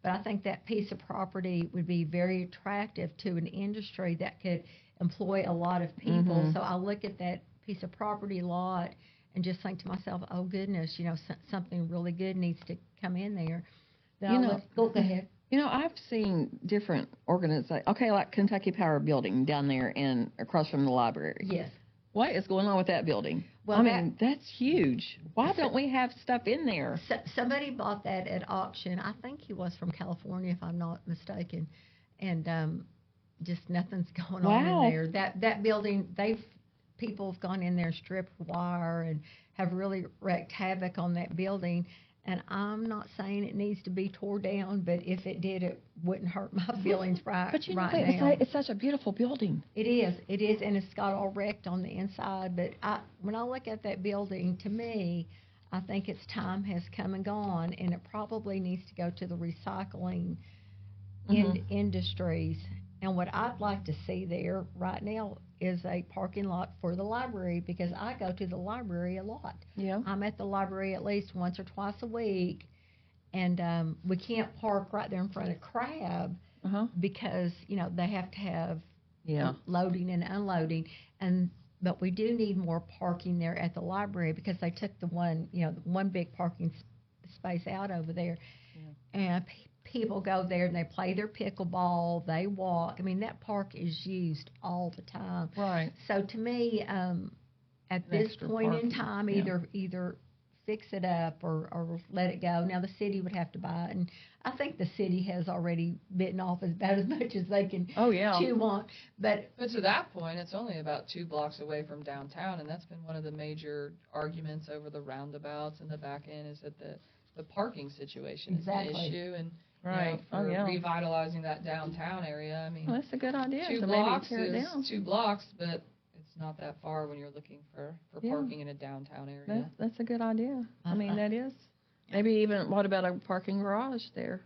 But I think that piece of property would be very attractive to an industry that could employ a lot of people. Mm-hmm. So I look at that piece of property lot and just think to myself, oh goodness, something really good needs to come in there. Then go ahead. I've seen different organizations, like Kentucky Power Building down there and across from the library. Yes. What is going on with that building? Well, that's huge. Why don't we have stuff in there? Somebody bought that at auction. I think he was from California, if I'm not mistaken. And just nothing's going on in there. That building, people have gone in there, stripped wire, and have really wreaked havoc on that building. And I'm not saying it needs to be tore down, but if it did, it wouldn't hurt my feelings right now. It's such a beautiful building. It is, and it's got all wrecked on the inside. But when I look at that building, to me, I think its time has come and gone, and it probably needs to go to the recycling industries. And what I'd like to see there right now is a parking lot for the library, because I go to the library a lot. Yeah. I'm at the library at least once or twice a week, and we can't park right there in front of Crab because they have to have loading and unloading, but we do need more parking there at the library, because they took the one big parking space out over there, and people go there and they play their pickleball, they walk. I mean, that park is used all the time. Right. So to me, at this point in time, either fix it up or let it go. Now the city would have to buy it, and I think the city has already bitten off about as much as they can chew on. But to that point, it's only about 2 blocks away from downtown, and that's been one of the major arguments over the roundabouts and the back end, is that the parking situation is an issue. And for revitalizing that downtown area, I mean, that's a good idea. 2 blocks is 2 blocks, but it's not that far when you're looking for parking in a downtown area. That's a good idea. I mean, that is. Maybe even, what about a parking garage there?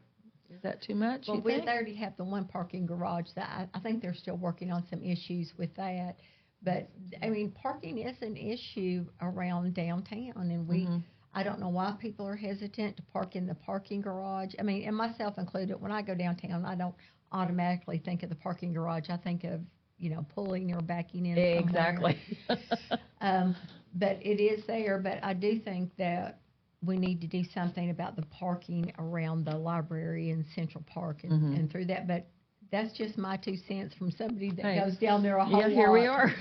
Is that too much? Well, we already have the one parking garage. That I think they're still working on some issues with that. But I mean, parking is an issue around downtown, and I don't know why people are hesitant to park in the parking garage. I mean, and myself included, when I go downtown, I don't automatically think of the parking garage. I think of, pulling or backing in somewhere. Exactly. But it is there. But I do think that we need to do something about the parking around the library and Central Park and through that. But that's just my 2 cents from somebody that goes down there a whole lot. Yeah, here we are.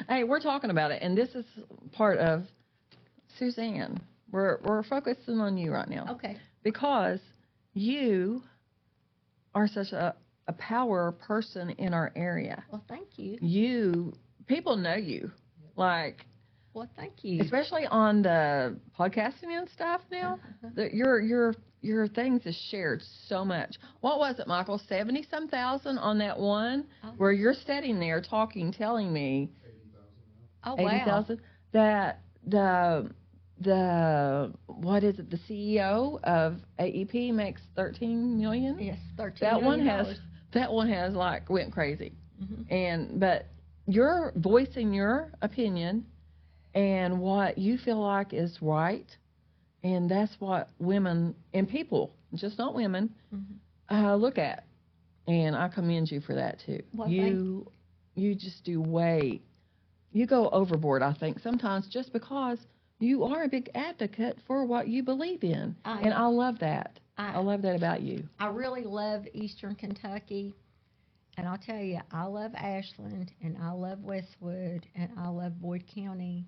Hey, we're talking about it, and this is part of Suzanne. We're focusing on you right now. Okay. Because you are such a power person in our area. Well, thank you. People know you. Like, well, thank you. Especially on the podcasting and stuff now. Your things is shared so much. What was it, Michael? 70-some thousand on that one where you're sitting there talking, telling me 80,000. That the what is it? The CEO of AEP makes $13 million. Yes, $13 that million. That one has like went crazy. But you're voicing your opinion and what you feel like is right, and that's what women and people, just not women, look at. And I commend you for that too. Well, you just do you go overboard, I think, sometimes, just because you are a big advocate for what you believe in. And I love that. I love that about you. I really love Eastern Kentucky. And I'll tell you, I love Ashland, and I love Westwood, and I love Boyd County.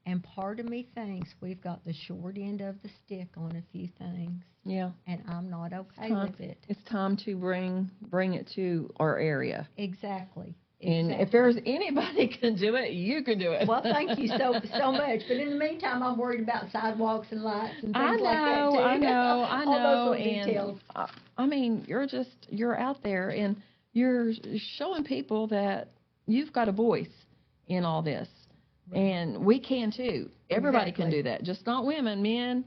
And part of me thinks we've got the short end of the stick on a few things. Yeah. And I'm not okay with it. It's time to bring it to our area. Exactly. And if there's anybody can do it, you can do it. Well, thank you so much. But in the meantime, I'm worried about sidewalks and lights and things like that too. I know. All those little And details. I mean, you're out there and you're showing people that you've got a voice in all this, and we can too. Everybody can do that. Just not women, men.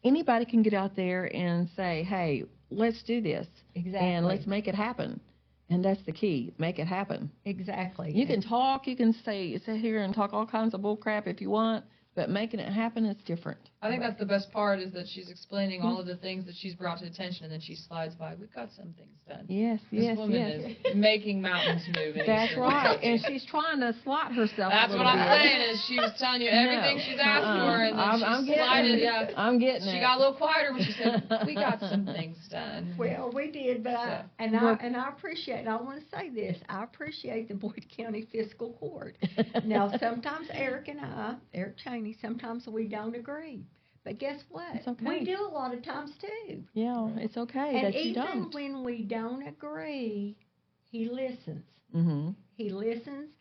Anybody can get out there and say, "Hey, let's do this, and let's make it happen." And that's the key. Make it happen. Exactly. You can talk. You can sit here and talk all kinds of bull crap if you want, but making it happen is different. I think that's the best part is that she's explaining all of the things that she's brought to attention, and then she slides by. We've got some things done. Yes, This woman is making mountains move. That's right. And she's trying to slot herself. That's what I'm saying is she was telling you everything she's asked for, and then she slided. Yeah, I'm getting it. She got a little quieter when she said, "We got some things done." Well, we did, but I appreciate. And I want to say this: I appreciate the Boyd County Fiscal Court. Now, sometimes Eric Cheney, sometimes we don't agree. But guess what? It's okay. We do a lot of times too. Yeah, it's okay and that you don't. And even when we don't agree, he listens. Mm-hmm. He listens,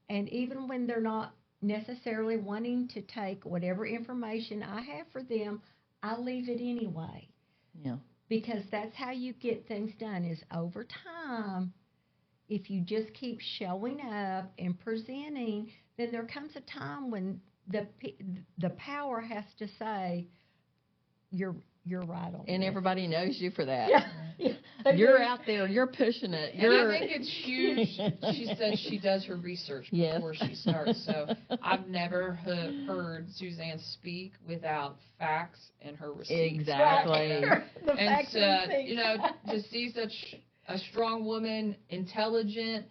and even when they're not necessarily wanting to take whatever information I have for them, I leave it anyway. Yeah. Because that's how you get things done is over time. If you just keep showing up and presenting, then there comes a time when the power has to say, you're right on. And this. Everybody knows you for that. Yeah. You're out there. You're pushing it. And I think it's huge. She says she does her research before she starts. So I've never heard Suzanne speak without facts and her receipts. Exactly. And to see such a strong woman, intelligent,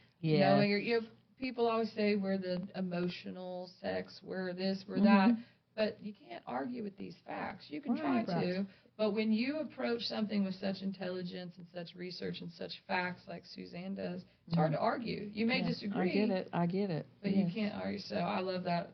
people always say we're the emotional sex, we're this, we're that, but you can't argue with these facts. You can try to, but when you approach something with such intelligence and such research and such facts like Suzanne does, it's hard to argue. You may disagree. I get it. But you can't argue. So I love that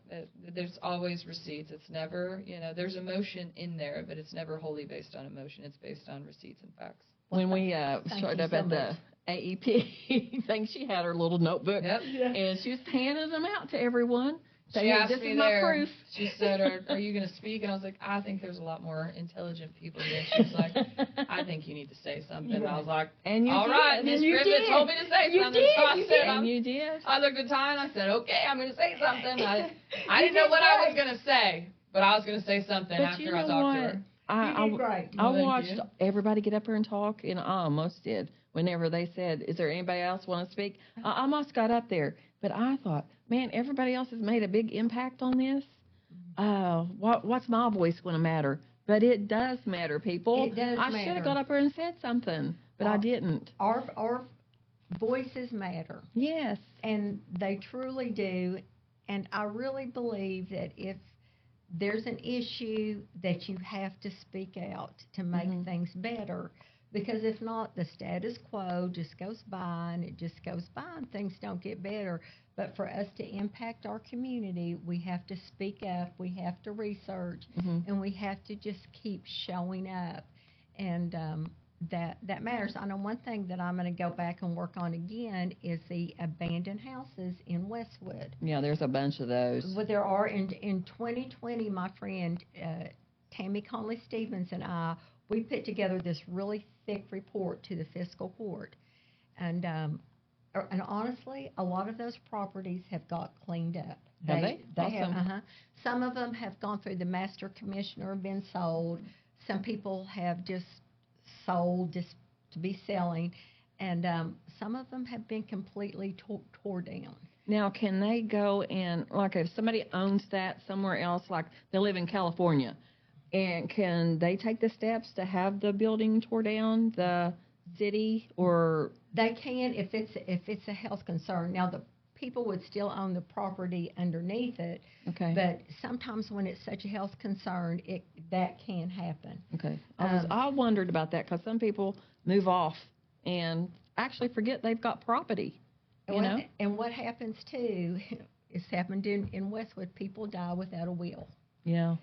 there's always receipts. It's never, there's emotion in there, but it's never wholly based on emotion. It's based on receipts and facts. When we showed up at the AEP thing, she had her little notebook, and she was handing them out to everyone. She asked this me is my there, proof. She said, are you going to speak? And I was like, I think there's a lot more intelligent people here. She was like, I think you need to say something. And I was like, and you all did. right, Miss Griffith told me to say something. So I said, and you did. I looked at Ty and I said, okay, I'm going to say something. I didn't know what I was going to say, but I was going to say something after I talked to her. I watched everybody get up here and talk, and I almost did. Whenever they said, is there anybody else want to speak? I almost got up there. But I thought, man, everybody else has made a big impact on this. What's my voice going to matter? But it does matter, people. It does matter. I should have got up here and said something, but I didn't. Our voices matter. Yes. And they truly do. And I really believe that if there's an issue that you have to speak out to make things better, because if not, the status quo just goes by and it just goes by and things don't get better. But for us to impact our community, we have to speak up, we have to research, and we have to just keep showing up. And that matters. I know one thing that I'm going to go back and work on again is the abandoned houses in Westwood. Yeah, there's a bunch of those. Well, there are. In 2020, my friend Tammy Conley-Stevens and I, we put together this really thick report to the fiscal court. And honestly, a lot of those properties have got cleaned up. Have they? Awesome. Have. Some of them have gone through the master commissioner, been sold. Some people have just sold just to be selling. And some of them have been completely tore down. Now, can they go and, like if somebody owns that somewhere else, like they live in California, and can they take the steps to have the building tore down, the city, or? They can if it's a health concern. Now, the people would still own the property underneath it. Okay. But sometimes when it's such a health concern, that can happen. Okay. I wondered about that because some people move off and actually forget they've got property. And what happens too, it's happened in Westwood, people die without a will. Yeah.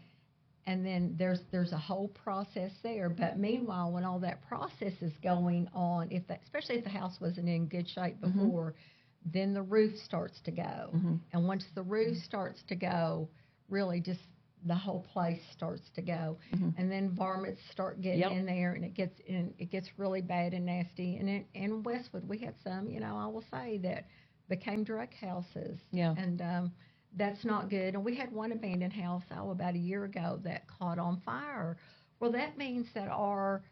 And then there's a whole process there. But meanwhile, when all that process is going on, especially if the house wasn't in good shape before, then the roof starts to go. Mm-hmm. And once the roof starts to go, really just the whole place starts to go. Mm-hmm. And then varmints start getting Yep. in there, and it gets really bad and nasty. And in Westwood, we had some, I will say, that became drug houses. Yeah. And that's not good. And we had one abandoned house, about a year ago, that caught on fire. Well, that means that our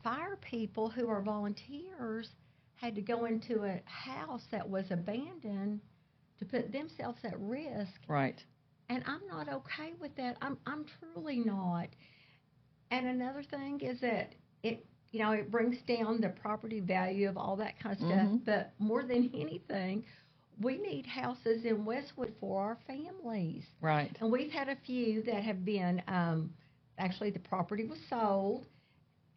fire people who are volunteers had to go into a house that was abandoned to put themselves at risk. Right. And I'm not okay with that. I'm truly not. And another thing is that it brings down the property value of all that kind of stuff. Mm-hmm. But more than anything, we need houses in Westwood for our families. Right. And we've had a few that have been, actually the property was sold,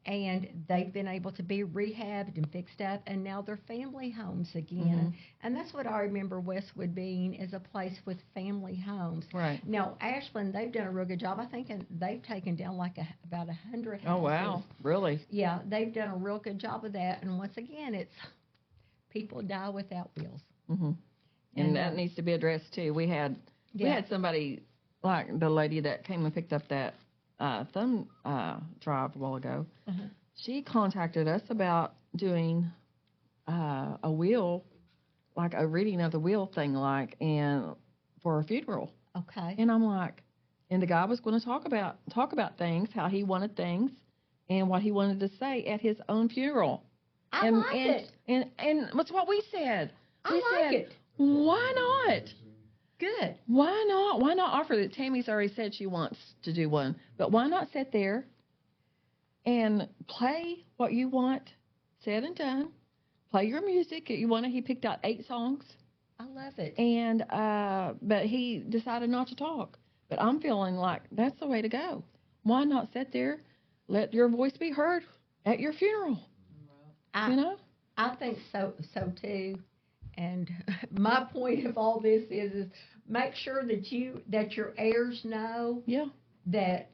and they've been able to be rehabbed and fixed up, and now they're family homes again. Mm-hmm. And that's what I remember Westwood being, is a place with family homes. Right. Now, Ashland, they've done a real good job. I think they've taken down about 100 houses. Oh, wow. Really? Yeah, they've done a real good job of that. And once again, it's people die without wills. Mm-hmm. And that needs to be addressed, too. We had somebody, like the lady that came and picked up that thumb drive a while ago. Uh-huh. She contacted us about doing a will, like a reading of the will thing, and for a funeral. Okay. And I'm like, and the guy was going to talk about things, how he wanted things, and what he wanted to say at his own funeral. I like it. And that's what we said. I We like said, it. why not? Good. Why not? Why not offer that? Tammy's already said she wants to do one, but why not sit there and play what you want, said and done, play your music. He picked out 8 songs. I love it. And but he decided not to talk. But I'm feeling like that's the way to go. Why not sit there, let your voice be heard at your funeral? I think so too. And my point of all this is make sure that your heirs know that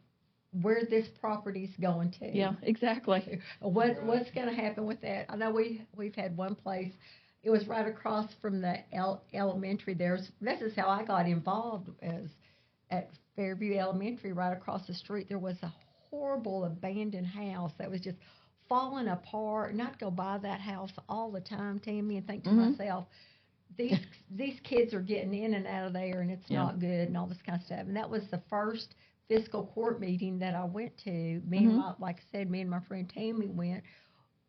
where this property's going to. Yeah, exactly. What's going to happen with that? I know we've had one place. It was right across from the elementary. This is how I got involved, as at Fairview Elementary, right across the street. There was a horrible abandoned house that was just falling apart, and I'd go by that house all the time, Tammy, and think to myself, these kids are getting in and out of there, and it's not good, and all this kind of stuff. And that was the first fiscal court meeting that I went to. Like I said, me and my friend Tammy went.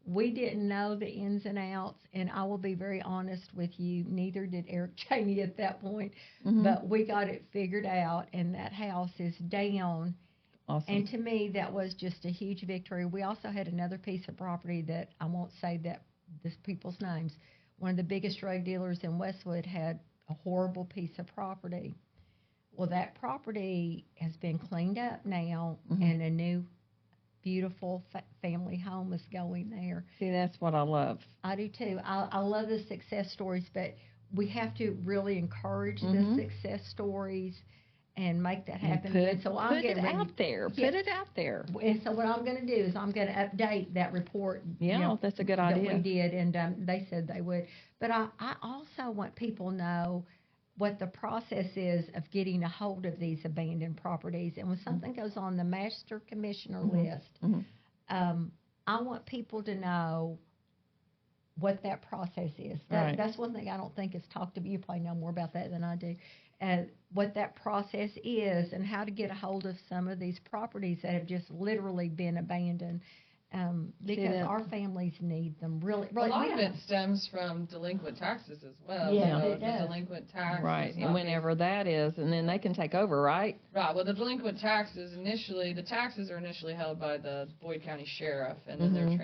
We didn't know the ins and outs, and I will be very honest with you, neither did Eric Cheney at that point, but we got it figured out, and that house is down. Awesome. And to me, that was just a huge victory. We also had another piece of property that I won't say this people's names. One of the biggest drug dealers in Westwood had a horrible piece of property. Well, that property has been cleaned up now, and a new, beautiful family home is going there. See, that's what I love. I do too. I love the success stories, but we have to really encourage the success stories and make that happen. Put And so I'm it out there. Put it out there. And so what I'm going to do is I'm going to update that report. Yeah, that's a good idea. That we did, and they said they would. But I also want people to know what the process is of getting a hold of these abandoned properties. And when something goes on the master commissioner list, I want people to know what that process is. That's one thing I don't think is talked about. You probably know more about that than I do. What that process is and how to get a hold of some of these properties that have just literally been abandoned, because our families need them really. A lot of it stems from delinquent taxes as well. Yeah, so it does. The delinquent tax. Right, and whenever that is, and then they can take over, right? Right. Well, the delinquent taxes the taxes are initially held by the Boyd County Sheriff, and then they're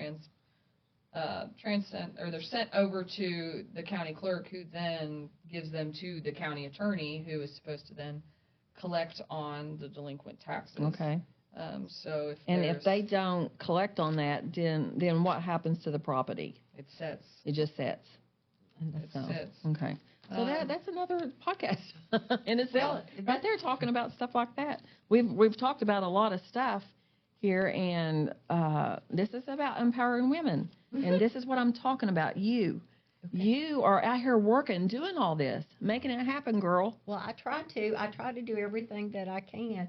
sent over to the county clerk, who then gives them to the county attorney, who is supposed to then collect on the delinquent taxes. Okay. So if they don't collect on that, then what happens to the property? it sets. It just sits. It sits. Okay. So that's another podcast in itself. Right there, talking about stuff like that. We've talked about a lot of stuff here, and this is about empowering women, and this is what I'm talking about. You You are out here working, doing all this, making it happen, girl. Well, I try to do everything that I can.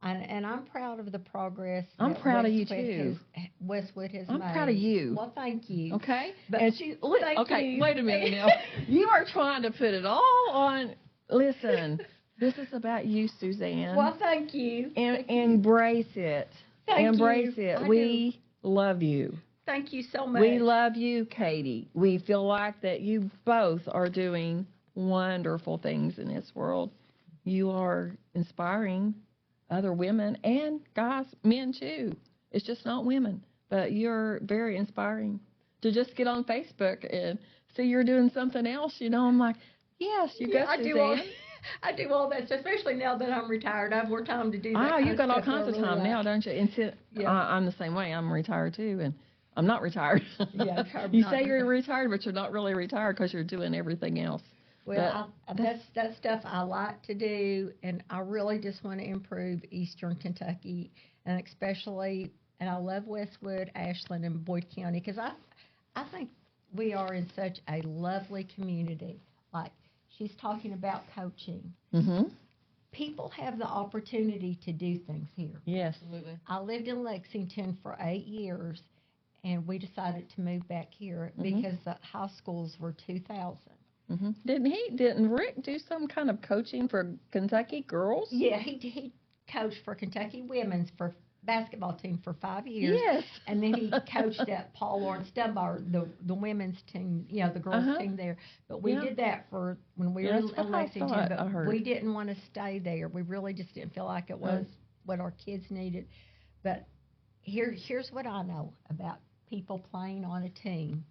And I'm proud of the progress. I'm that proud of you, Westwood too. Westwood has I'm made. proud of you. Well, thank you. Okay? But And thank okay, you. wait a minute now. You are trying to put it all on. Listen, this is about you, Suzanne. Well, thank you. And Thank you. embrace it. Thank Embrace you. it. I We love you. Thank you so much. We love you, Katie. We feel like that you both are doing wonderful things in this world. You are inspiring other women and guys, men too. It's just not women, but you're very inspiring. To just get on Facebook and see you're doing something else, I'm like, yes, you go, Suzanne. I do all that, especially now that I'm retired. I have more time to do that. Oh, kind you've of got all stuff kinds I of really time like. now, don't you? And Yeah. I'm the same way. I'm retired too, and I'm not retired. Yeah, I'm You not say you're retired. retired, but you're not really retired because you're doing everything else. Well, that's stuff I like to do, and I really just want to improve Eastern Kentucky, and especially, and I love Westwood, Ashland, and Boyd County, because I think we are in such a lovely community. Like she's talking about coaching. Mm-hmm. People have the opportunity to do things here. Yes. Absolutely. I lived in Lexington for 8 years, and we decided to move back here Mhm. because the high schools were 2,000. Mm-hmm. Didn't Rick do some kind of coaching for Kentucky girls? Yeah, he coached for Kentucky women's for basketball team for 5 years. Yes. And then he coached at Paul Lawrence Dunbar, the women's team, the girls' Uh-huh. team there. But we Yeah. did that for when we Yeah, were that's in what I Lexington. thought, But I heard. we didn't want to stay there. We really just didn't feel like it was what our kids needed. But here's what I know about people playing on a team.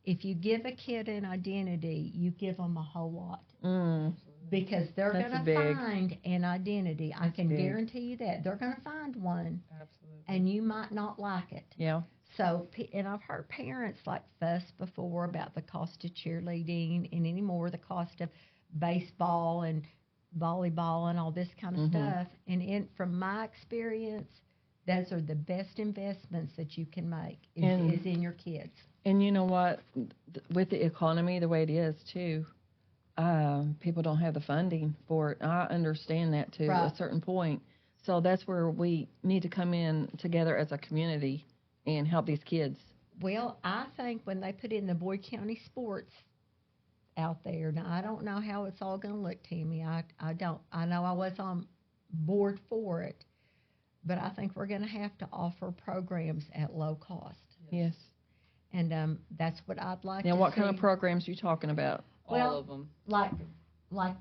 If you give a kid an identity, you give them a whole lot. Mm. Because they're That's going to big. find an identity. I can big. guarantee you that. They're going to find one, Absolutely. and you might not like it. Yeah. So, and I've heard parents like fuss before about the cost of cheerleading and anymore the cost of baseball and volleyball and all this kind of Mhm. stuff. And from my experience, those are the best investments that you can make is in your kids. And you know what? With the economy the way it is too, people don't have the funding for it. I understand that to Right. a certain point. So that's where we need to come in together as a community and help these kids. Well, I think when they put in the Boyd County sports out there, now I don't know how it's all going to look, Tammy. I don't. I know I was on board for it, but I think we're going to have to offer programs at low cost, Yes. and that's what I'd like. Now, to what see. kind of programs are you talking about? Well, All of them. Like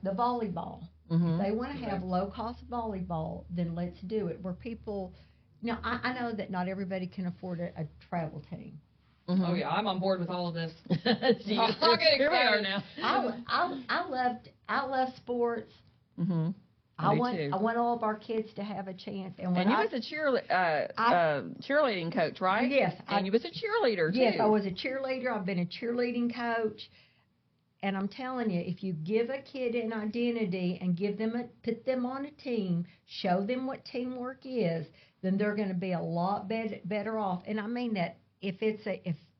the volleyball. Mm-hmm. If they want to have low cost volleyball, then let's do it. Where people, now I know that not everybody can afford a travel team. Mm-hmm. Oh yeah, I'm on board with all of this. See, I'll get here we are excited. now. I love sports. Mm-hmm. I do want too. all of our kids to have a chance. And when And you was a cheerleading coach, right? Yes, And you was a cheerleader too. yes, I was a cheerleader. I've been a cheerleading coach. And I'm telling you, if you give a kid an identity and put them on a team, show them what teamwork is, then they're going to be a lot better off. And I mean that if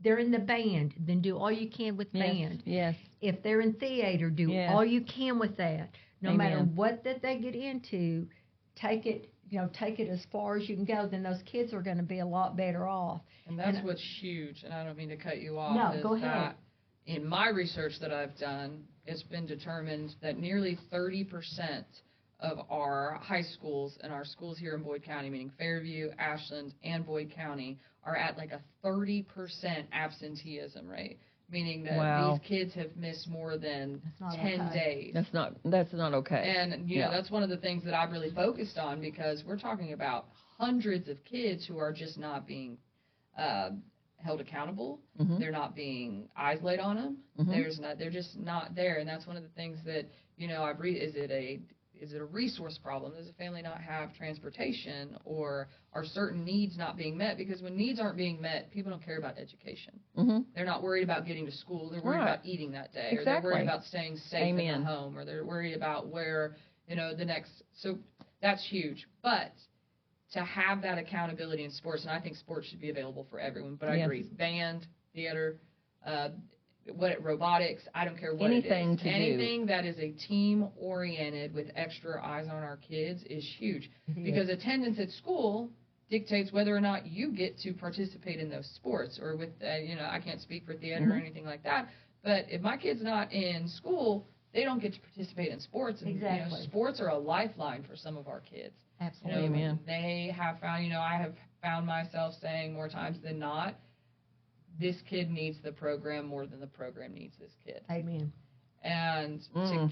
they're in the band, then do all you can with band. Yes. If they're in theater, do Yes. all you can with that. No Amen. matter what that they get into, take it as far as you can go. Then those kids are going to be a lot better off. And that's And- what's huge, and I don't mean to cut you off. No, is go ahead. That in my research that I've done, it's been determined that nearly 30% of our high schools and our schools here in Boyd County, meaning Fairview, Ashland, and Boyd County, are at like a 30% absenteeism rate, meaning that Wow. these kids have missed more than That's not 10 okay. days. That's not okay. And, Yeah. that's one of the things that I've really focused on, because we're talking about hundreds of kids who are just not being held accountable. Mhm. They're not being eyes laid on them. Mhm. They're just not there. And that's one of the things that, I've is it a resource problem? Does a family not have transportation, or are certain needs not being met? Because when needs aren't being met, people don't care about education. Mhm. They're not worried about getting to school. They're worried Right. about eating that day. Or they're Exactly. worried about staying safe in Amen. the home. Or they're worried about where, the next. So that's huge. But to have that accountability in sports, and I think sports should be available for everyone, but I Yes. agree. Band, theater, robotics, I don't care what Anything it is. to do. Anything that is a team-oriented with extra eyes on our kids is huge. Because attendance at school dictates whether or not you get to participate in those sports, or with, I can't speak for theater or anything like that, but if my kid's not in school, they don't get to participate in sports. And, Exactly. Sports are a lifeline for some of our kids. Absolutely. Amen. They have found, I have found myself saying more times than not, this kid needs the program more than the program needs this kid. Amen. And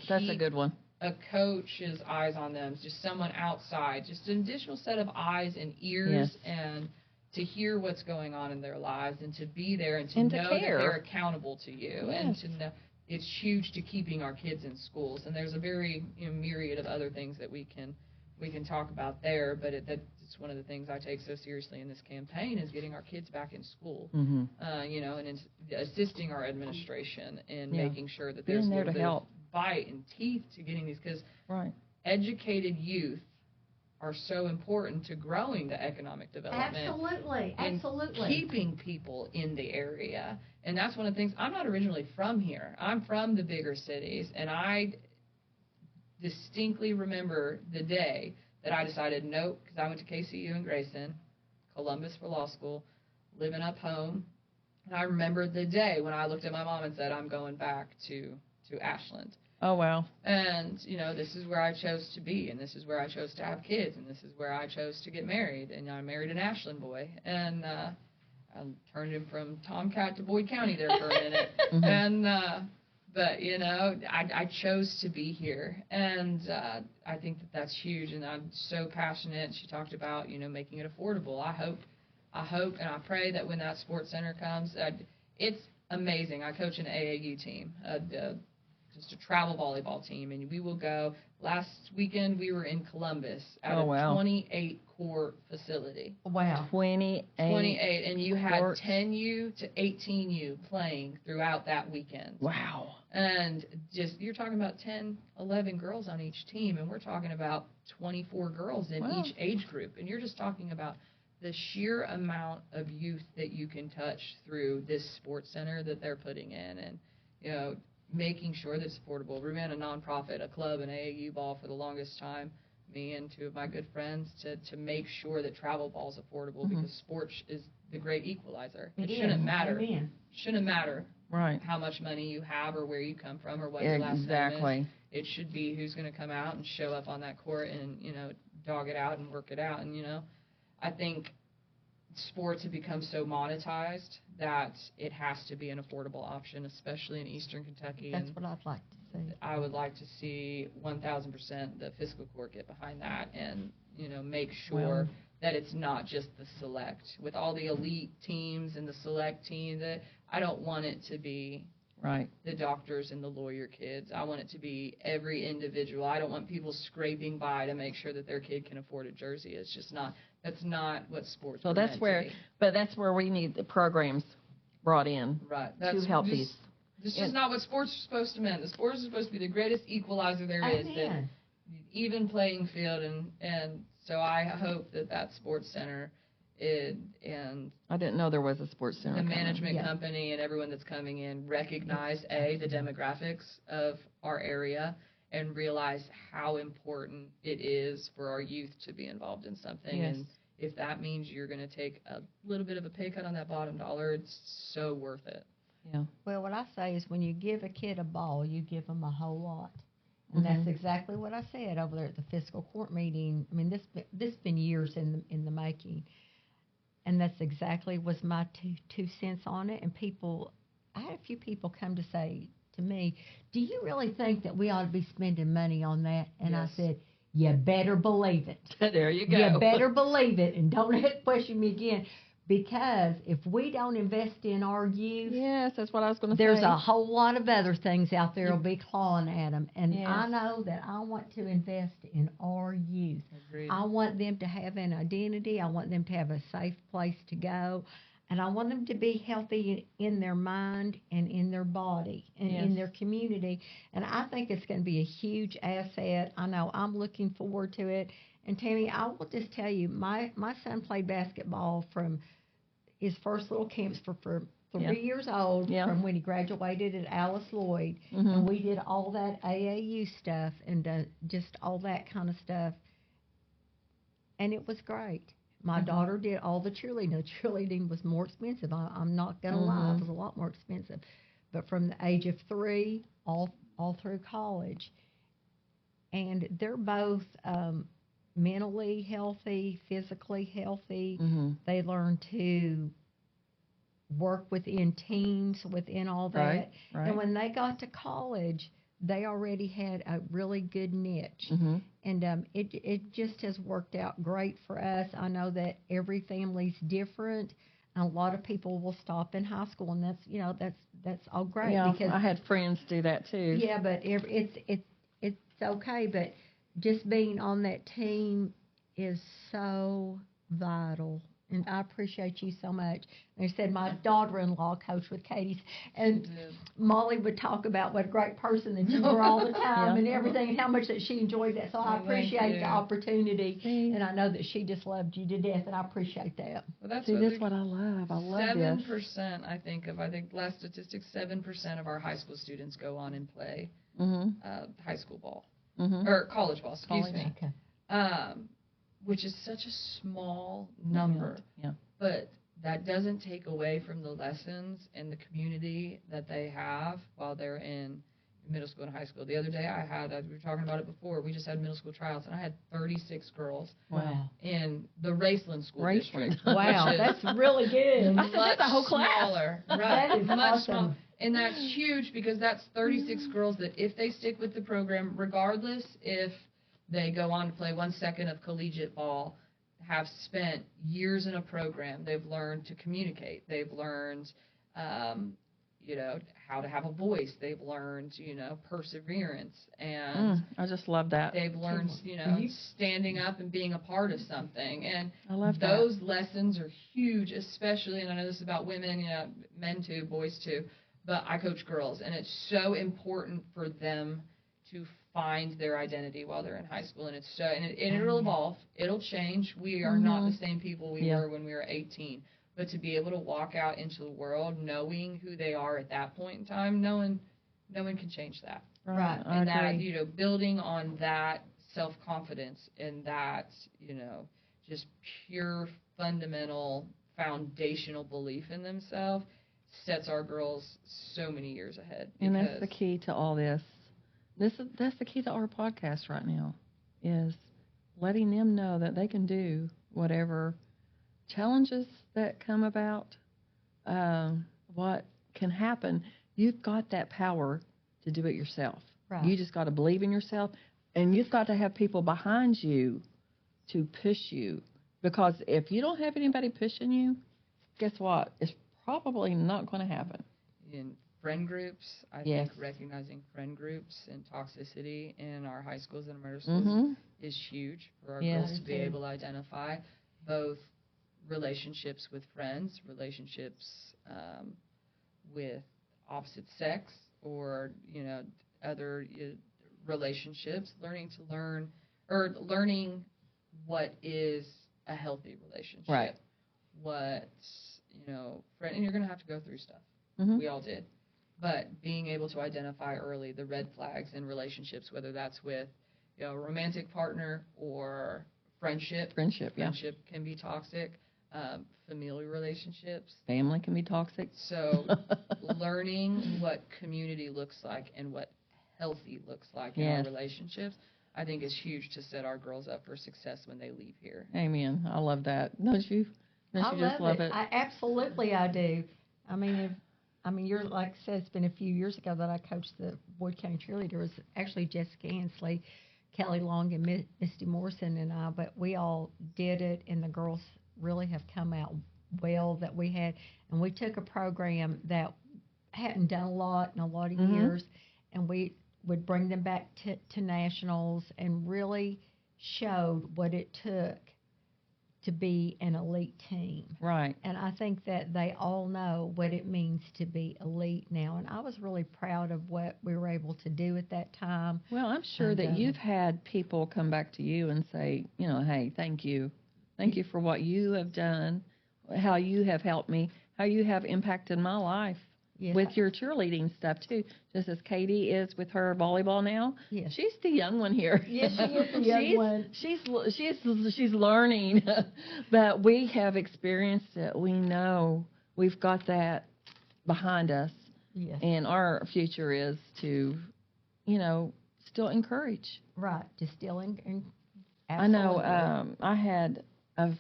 that's a good one. A coach's eyes on them, just someone outside, just an additional set of eyes and ears, and to hear what's going on in their lives, and to be there, and to know that they're accountable to you, and to know it's huge to keeping our kids in schools. And there's a very myriad of other things that we can talk about there, but that's one of the things I take so seriously in this campaign is getting our kids back in school, and assisting our administration in making sure that there's a little bit of bite and teeth to getting these, because educated youth are so important to growing the economic development. Absolutely. Keeping people in the area. And that's one of the things, I'm not originally from here. I'm from the bigger cities, and I distinctly remember the day that I decided nope, because I went to KCU in Grayson, Columbus for law school, living up home. And I remember the day when I looked at my mom and said, I'm going back to Ashland. Oh, wow. And, this is where I chose to be, and this is where I chose to have kids, and this is where I chose to get married. And I married an Ashland boy, and I turned him from Tomcat to Boyd County there for a minute. And, but, I chose to be here, and I think that's huge, and I'm so passionate. She talked about, making it affordable. I hope and I pray that when that sports center comes, it's amazing. I coach an AAU team, just a travel volleyball team, and we will go. Last weekend we were in Columbus at a 28-court facility. Wow. 28, and you had 10U to 18U playing throughout that weekend. Wow. And just, you're talking about 10, 11 girls on each team, and we're talking about 24 girls in each age group, and you're just talking about the sheer amount of youth that you can touch through this sports center that they're putting in, and, making sure that it's affordable. We ran a nonprofit, a club, an AAU ball for the longest time, me and two of my good friends, to make sure that travel ball is affordable, because sports is the great equalizer. It shouldn't matter. Amen. Shouldn't matter how much money you have or where you come from or what your last name is. It should be who's going to come out and show up on that court and, dog it out and work it out. And, I think sports have become so monetized that it has to be an affordable option, especially in Eastern Kentucky. That's what I'd like to see. I would like to see 1,000% the fiscal court get behind that, and make sure that it's not just the select. With all the elite teams and the select team, that I don't want it to be the doctors and the lawyer kids. I want it to be every individual. I don't want people scraping by to make sure that their kid can afford a jersey. It's just not. That's not what sports. So that's where we need the programs brought in to help these. This is not what sports is supposed to mean. The sports is supposed to be the greatest equalizer there is. That even playing field, and so I hope that sports center and I didn't know there was a sports center. The management company and everyone that's coming in recognize the demographics of our area, and realize how important it is for our youth to be involved in something. And if that means you're going to take a little bit of a pay cut on that bottom dollar, it's so worth it. Yeah. Well, what I say is when you give a kid a ball, you give them a whole lot. And that's exactly what I said over there at the fiscal court meeting. I mean, this been years in the making. And that's exactly was my two cents on it. And I had a few people come to say to me, do you really think that we ought to be spending money on that? And I said, you better believe it. There you go. You better believe it, and don't question me again. Because if we don't invest in our youth, that's what I was going to say. There's a whole lot of other things out there will be clawing at them. And I know that I want to invest in our youth. Agreed. I want them to have an identity. I want them to have a safe place to go. And I want them to be healthy in their mind and in their body and in their community. And I think it's going to be a huge asset. I know I'm looking forward to it. And Tammy, I will just tell you, my son played basketball from his first little camps for 3 years old Yeah. from when he graduated at Alice Lloyd, and we did all that AAU stuff and just all that kind of stuff, and it was great. My daughter did all the cheerleading. The cheerleading was more expensive. I'm not going to lie, it was a lot more expensive. But from the age of 3 all through college, and they're both mentally healthy, physically healthy. They learn to work within teams, within all that. Right. And when they got to college, they already had a really good niche. And it just has worked out great for us. I know that every family's different. And a lot of people will stop in high school, and that's all great. Yeah, because I had friends do that too. Yeah, but it's okay. But just being on that team is so vital. And I appreciate you so much. They said my daughter-in-law coached with Katie's, and Molly would talk about what a great person that you were all the time and everything, and how much that she enjoyed that. So I appreciate the opportunity, and I know that she just loved you to death, and I appreciate that. Well, that's what I love. I love 7%, I think last statistics, 7% of our high school students go on and play high school ball. Or college ball, excuse me. Okay. Which is such a small number. Yeah. But that doesn't take away from the lessons and the community that they have while they're in middle school and high school. The other day we were talking about it before, we just had middle school tryouts, and I had 36 girls in the Raceland School District. Wow, that's really good. I said, that's a whole class. Smaller, right? That is much awesome. smaller. And that's huge, because that's 36 girls that, if they stick with the program, regardless if they go on to play 1 second of collegiate ball, have spent years in a program. They've learned to communicate. They've learned, how to have a voice. They've learned, perseverance. And I just love that. they've learned, standing up and being a part of something. And I love those lessons are huge, especially, and I know this is about women, men too, boys too, but I coach girls, and it's so important for them to find their identity while they're in high school, and it'll evolve, it'll change. We are not the same people we were when we were 18, but to be able to walk out into the world knowing who they are at that point in time, no one can change that. Right. And that, building on that self-confidence and that, just pure fundamental foundational belief in themselves sets our girls so many years ahead. And that's the key to all this. That's the key to our podcast right now, is letting them know that they can do whatever challenges that come about, what can happen. You've got that power to do it yourself. Right. You just got to believe in yourself, and you've got to have people behind you to push you. Because if you don't have anybody pushing you, guess what? It's probably not going to happen. In friend groups, I think recognizing friend groups and toxicity in our high schools and middle schools is huge for our girls to be able to identify both relationships with friends, relationships with opposite sex, or other relationships. Learning what is a healthy relationship. Right. Friend, and you're going to have to go through stuff. We all did. But being able to identify early the red flags in relationships, whether that's with a romantic partner or friendship. Friendship can be toxic. Familial relationships. Family can be toxic. So learning what community looks like and what healthy looks like in our relationships, I think, is huge to set our girls up for success when they leave here. Amen. I love that. Don't you? Don't you just love it? Absolutely, I do. I mean, you're, like I said, it's been a few years ago that I coached the Boyd County cheerleaders. Actually, Jessica Ansley, Kelly Long, and Misty Morrison and I, but we all did it, and the girls really have come out well that we had. And we took a program that hadn't done a lot in a lot of years, and we would bring them back to nationals and really showed what it took to be an elite team. Right. And I think that they all know what it means to be elite now. And I was really proud of what we were able to do at that time. Well, I'm sure that you've had people come back to you and say, hey, thank you. Thank you for what you have done, how you have helped me, how you have impacted my life Yes. with your cheerleading stuff too. Just as Katie is with her volleyball now. Yes. She's the young one here. Yes, she is the young one. She's learning, but we have experienced it. We know we've got that behind us, Yes. and our future is to, you know, still encourage. Right. Just still in I know. I had a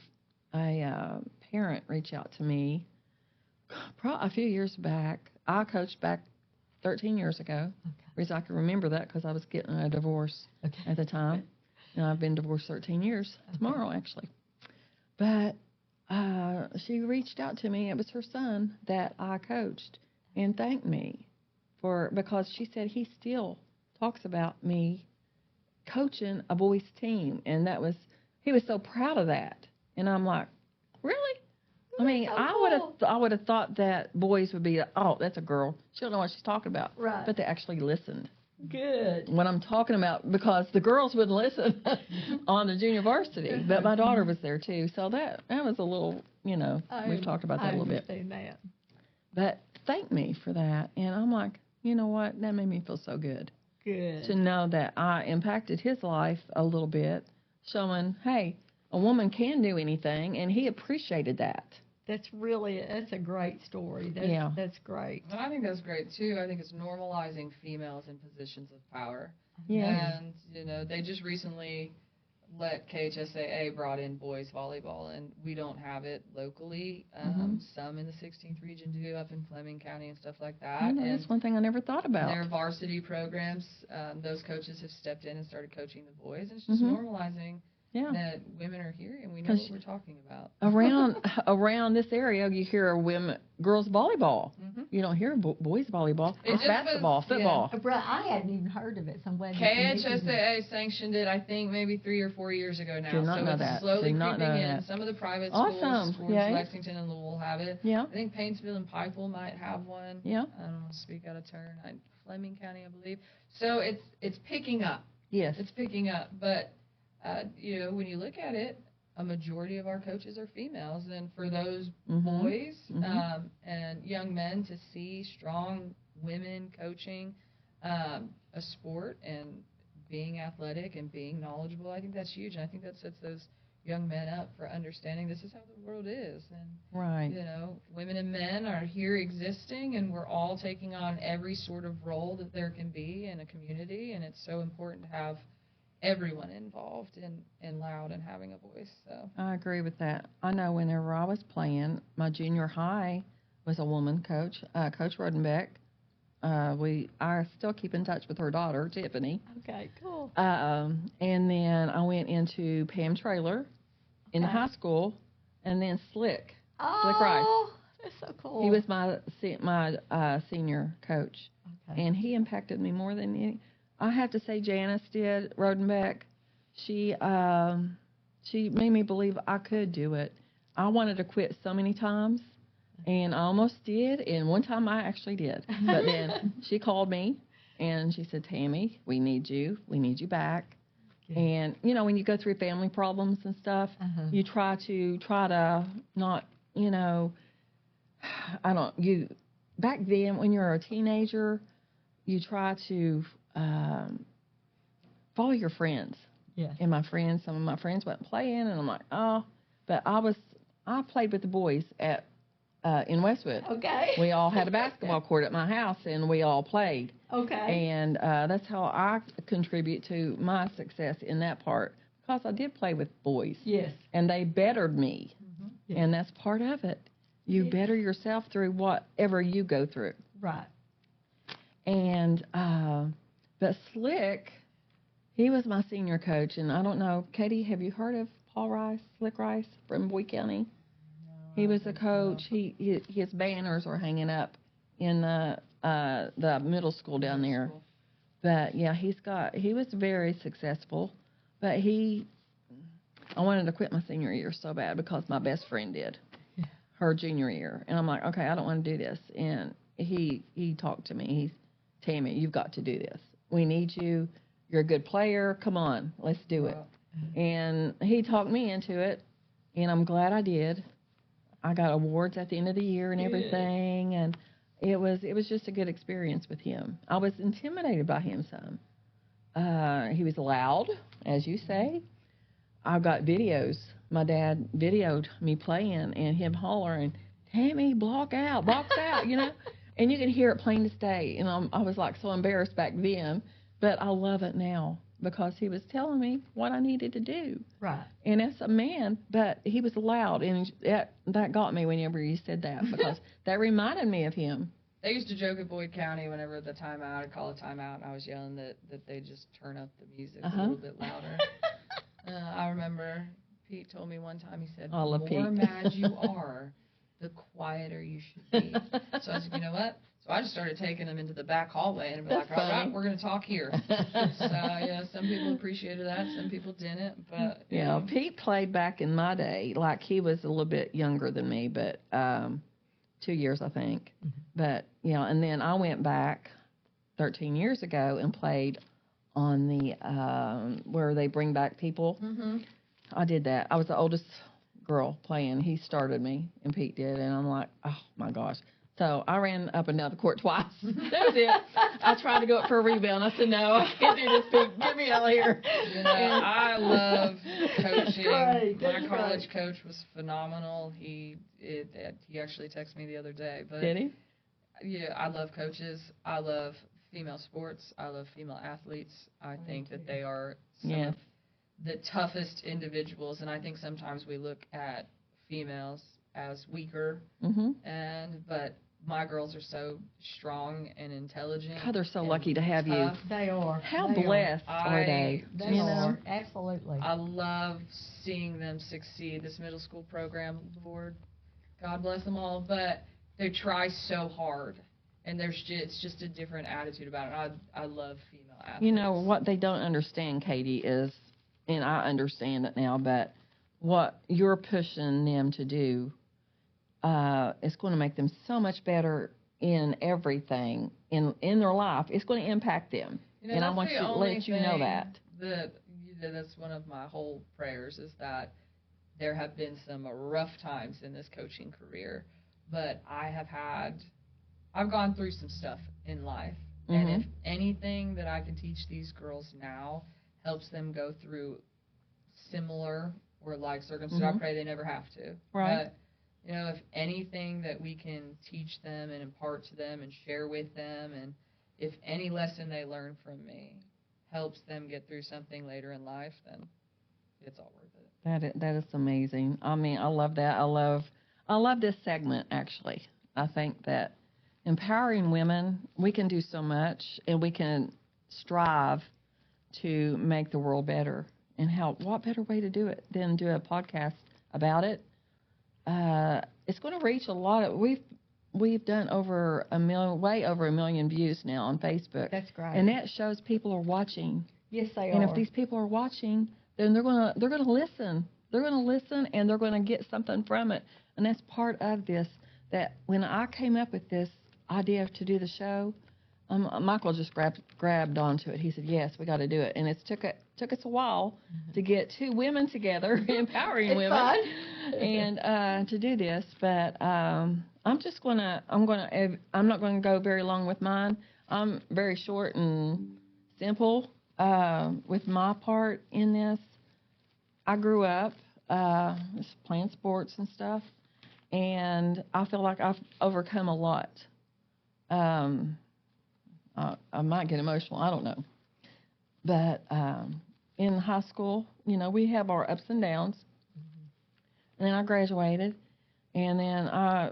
parent reach out to me a few years back. I coached back 13 years ago. Okay. The reason I can remember that because I was getting a divorce at the time. And I've been divorced 13 years tomorrow, actually. But she reached out to me. It was her son that I coached and thanked me because she said he still talks about me coaching a boys team, and he was so proud of that. And I'm like, really? I mean, so I would have thought that boys would be, oh, that's a girl. She don't know what she's talking about. Right. But they actually listened. Good. When I'm talking about, because the girls wouldn't listen on the junior varsity, but my daughter was there too. So that was a little, you know, we've talked about that a little bit. I understand that. But thank me for that. And I'm like, you know what? That made me feel so good. Good. To know that I impacted his life a little bit, showing, hey, a woman can do anything, and he appreciated that. That's a great story. That's great. And I think that's great too. I think it's normalizing females in positions of power. Yeah. And, you know, they just recently let KHSAA brought in boys volleyball, and we don't have it locally. Some in the 16th region do, up in Fleming County and stuff like that. I know, that's one thing I never thought about. Their varsity programs, those coaches have stepped in and started coaching the boys. And it's just normalizing that women are here and we know what we're talking about. Around this area, you hear girls volleyball. You don't hear boys volleyball. It's basketball, football. I hadn't even heard of it. So I'm glad KHSAA sanctioned it, I think, maybe 3 or 4 years ago now. Did not so know it's that. slowly Did not creeping know in. that. Some of the private Awesome. schools, Lexington and Louisville have it. Yeah. I think Paintsville and Pikeville might have one. Yeah. I don't want to speak out of turn. Fleming County, I believe. So it's picking up. Yes. It's picking up, but you know, when you look at it, a majority of our coaches are females, and for those boys and young men to see strong women coaching a sport and being athletic and being knowledgeable, I think that's huge, and I think that sets those young men up for understanding this is how the world is, and you know, women and men are here existing, and we're all taking on every sort of role that there can be in a community, and it's so important to have everyone involved and loud and having a voice. So I agree with that. I know whenever I was playing, my junior high was a woman coach, Coach Rodenbeck. I still keep in touch with her daughter, Tiffany. Okay, cool. And then I went into Pam Traylor in the high school, and then Slick Rice. Oh, that's so cool. He was my senior coach, and he impacted me more than any. I have to say Janice did, Rodenbeck. She made me believe I could do it. I wanted to quit so many times, and I almost did, and one time I actually did. But then she called me, and she said, Tammy, we need you you back. And, you know, when you go through family problems and stuff, you try to not, you know, back then when you're a teenager, you try to follow your friends. Yes. And some of my friends wasn't playing, and I'm like, oh. But I played with the boys in Westwood. Okay. We all had a basketball court at my house, and we all played. Okay. And that's how I contribute to my success in that part, because I did play with boys. Yes. And they bettered me. Yes. And that's part of it. You better yourself through whatever you go through. Right. And but Slick, he was my senior coach, and I don't know, Katie, have you heard of Paul Rice, Slick Rice from Bowie County? No, he was a coach. His banners are hanging up in the middle school down there. But yeah, he was very successful, but I wanted to quit my senior year so bad because my best friend did her junior year, and I'm like, okay, I don't want to do this. And he talked to me. He's, Tammy, you've got to do this. We need you. You're a good player. Come on, let's do it. And he talked me into it, and I'm glad I did. I got awards at the end of the year and everything, and it was just a good experience with him. I was intimidated by him some. He was loud, as you say. I've got videos. My dad videoed me playing and him hollering, "Tammy, box out, you know. And you can hear it plain as day. And I was like so embarrassed back then, but I love it now because he was telling me what I needed to do. Right. And as a man, but he was loud, and that got me whenever you said that because that reminded me of him. They used to joke at Boyd County whenever the timeout, I'd call a timeout, and I was yelling that they just turn up the music a little bit louder. I remember Pete told me one time, he said, I love the more Pete. mad you are, the quieter you should be. So I said, you know what? So I just started taking them into the back hallway and be That's like, all right, funny. we're going to talk here. So, yeah, some people appreciated that, some people didn't. But Yeah, Pete played back in my day. Like, he was a little bit younger than me, but 2 years, I think. Mm-hmm. But, you know, and then I went back 13 years ago and played on the, where they bring back people. Mm-hmm. I did that. I was the oldest girl playing. He started me, and Pete did, and I'm like, oh, my gosh. So I ran up and down the court twice. That was it. I tried to go up for a rebound. I said, no, I can't do this, Pete. Get me out of here. You know, I love coaching. That's My college coach was phenomenal. He actually texted me the other day. But Did he? yeah, I love coaches. I love female sports. I love female athletes. I think that they are some of the toughest individuals, and I think sometimes we look at females as weaker, but my girls are so strong and intelligent. God, they're so lucky to have tough. you. They are. How They blessed are they? They are. Absolutely. I love seeing them succeed. This middle school program, Lord, God bless them all, but they try so hard, and it's just a different attitude about it. I love female athletes. You know, what they don't understand, Katie, is, and I understand it now, but what you're pushing them to do is going to make them so much better in everything in their life. It's going to impact them, You know, and I want to let you know that. That's one of my whole prayers, is that there have been some rough times in this coaching career, but I've gone through some stuff in life, and if anything that I can teach these girls now helps them go through similar or like circumstances, I pray they never have to. Right. But, you know, if anything that we can teach them and impart to them and share with them, and if any lesson they learn from me helps them get through something later in life, then it's all worth it. That is amazing. I mean, I love that. I love this segment, actually. I think that empowering women, we can do so much, and we can strive to make the world better. And what better way to do it than do a podcast about it? It's going to reach a lot of, we've done way over a million views now on Facebook. That's great. And that shows people are watching. Yes, they And are. if these people are watching, then they're going to listen. They're going to listen, and they're going to get something from it. And that's part of this, that when I came up with this idea to do the show, Michael just grabbed onto it. He said, yes, we got to do it. And it took us a while to get two women together, empowering women, and to do this. But I'm not going to go very long with mine. I'm very short and simple with my part in this. I grew up just playing sports and stuff, and I feel like I've overcome a lot. I might get emotional, I don't know. But in high school, you know, we have our ups and downs. And then I graduated, and then I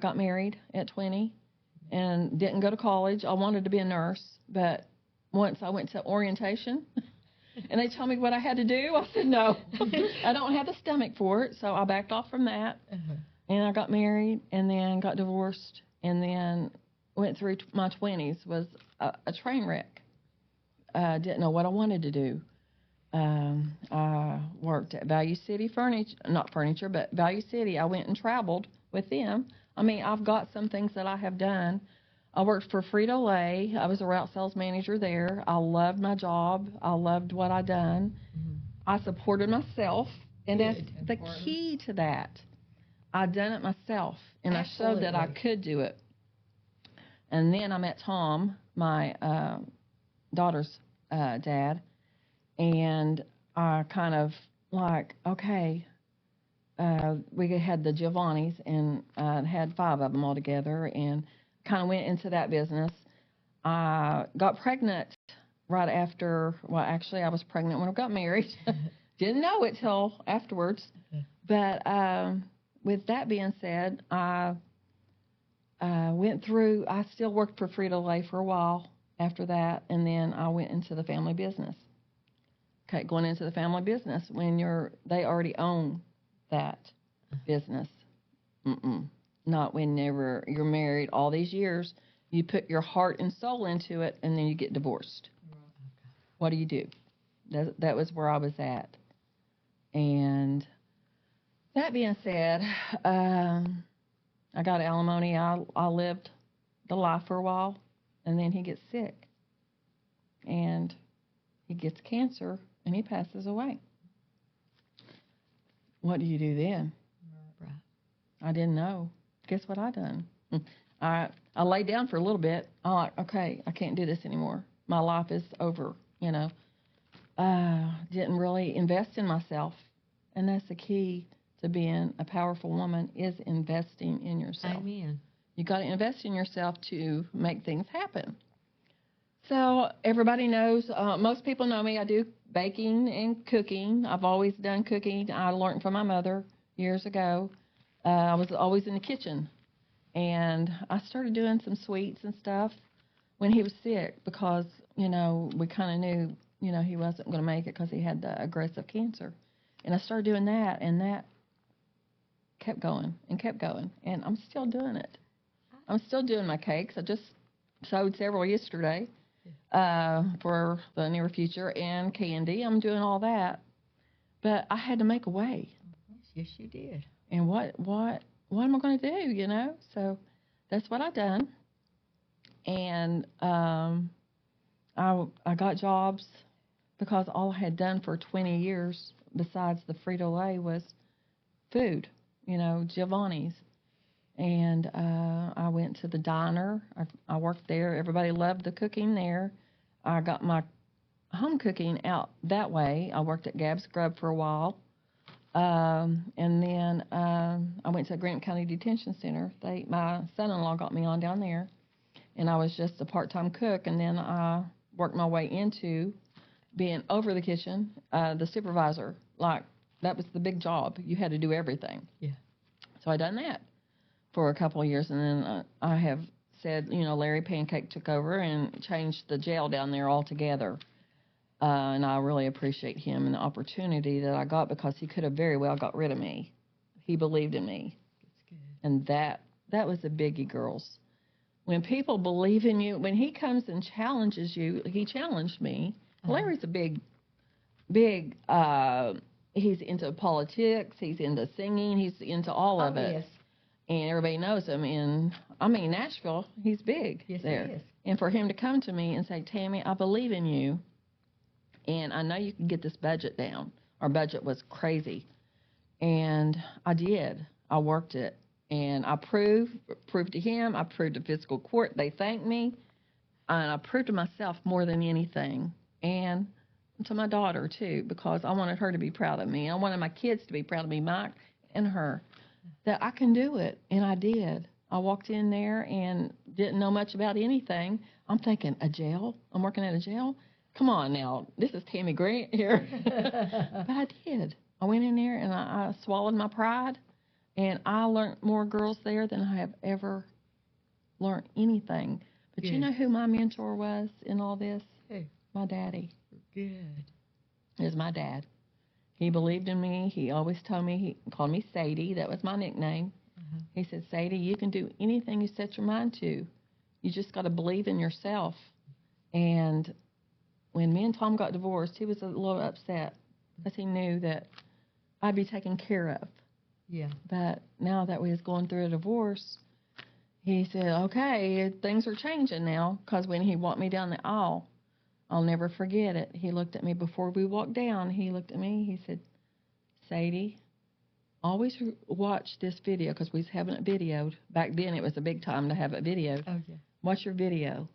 got married at 20 and didn't go to college. I wanted to be a nurse, but once I went to orientation and they told me what I had to do, I said, no, I don't have the stomach for it. So I backed off from that, and I got married, and then got divorced, and then went through my 20s, was a train wreck. Didn't know what I wanted to do. I worked at Value City Value City. I went and traveled with them. I mean, I've got some things that I have done. I worked for Frito-Lay. I was a route sales manager there. I loved my job. I loved what I done. I supported myself And that's Good. the Important. key to that. I done it myself, and I showed that I Absolutely. could do it. And then I met Tom, my daughter's dad, and I kind of like, okay, we had the Giovannis, and had 5 of them all together, and kind of went into that business. I got pregnant right after, well, actually, I was pregnant when I got married. Didn't know it till afterwards. But with that being said, I went through, I still worked for Frito-Lay for a while after that, and then I went into the family business. Okay, going into the family business when they already own that business. Not whenever you're married all these years, you put your heart and soul into it, and then you get divorced. What do you do? That was where I was at. And that being said, I got alimony. I lived the life for a while, and then he gets sick, and he gets cancer, and he passes away. What do you do then? Right. I didn't know. Guess what I done? I laid down for a little bit. I'm like, okay, I can't do this anymore. My life is over, Didn't really invest in myself. And that's the key to being a powerful woman, is investing in yourself. Amen. You got to invest in yourself to make things happen. So everybody knows, most people know me. I do baking and cooking. I've always done cooking. I learned from my mother years ago. I was always in the kitchen. And I started doing some sweets and stuff when he was sick because, we kind of knew, he wasn't going to make it because he had the aggressive cancer. And I started doing that, and that kept going and kept going. And I'm still doing it. I'm still doing my cakes. I just sewed several yesterday for the near future, and candy. I'm doing all that. But I had to make a way. Yes, you did. And what am I going to do, So that's what I done. And I got jobs because all I had done for 20 years besides the Frito-Lay was food, Giovanni's. And I went to the diner. I worked there. Everybody loved the cooking there. I got my home cooking out that way. I worked at Gab's Grub for a while. And then I went to Grant County Detention Center. My son-in-law got me on down there. And I was just a part-time cook. And then I worked my way into being over the kitchen, the supervisor. Like, that was the big job. You had to do everything. Yeah. So I done that for a couple of years, and then I have said, Larry Pancake took over and changed the jail down there altogether. And I really appreciate him and the opportunity that I got, because he could have very well got rid of me. He believed in me. That's good. And that was a biggie, girls. When people believe in you, when he comes and challenges you, he challenged me. Larry's a big, he's into politics, he's into singing, he's into all of it. Yes. And everybody knows him. In Nashville, he's big there. He is. And for him to come to me and say, Tammy, I believe in you, and I know you can get this budget down. Our budget was crazy. And I did. I worked it. And I proved to him, I proved to fiscal court, they thanked me, and I proved to myself more than anything. And to my daughter, too, because I wanted her to be proud of me. I wanted my kids to be proud of me, Mike and her, that I can do it. And I did. I walked in there and didn't know much about anything. I'm thinking, a jail? I'm working at a jail? Come on now. This is Tammy Grant here. But I did. I went in there and I swallowed my pride. And I learned more girls there than I have ever learned anything. But Good. You know who my mentor was in all this? Who? My daddy. Good. Is my dad. He believed in me. He always told me, he called me Sadie. That was my nickname. Uh-huh. He said, Sadie, you can do anything you set your mind to. You just got to believe in yourself. And when me and Tom got divorced, he was a little upset because he knew that I'd be taken care of. Yeah. But now that we was going through a divorce, he said, okay, things are changing now. Because when he walked me down the aisle, I'll never forget it. He looked at me before we walked down. He looked at me. He said, Sadie, always watch this video, because we was having it videoed. Back then, it was a big time to have it videoed. Oh, yeah. Watch your video.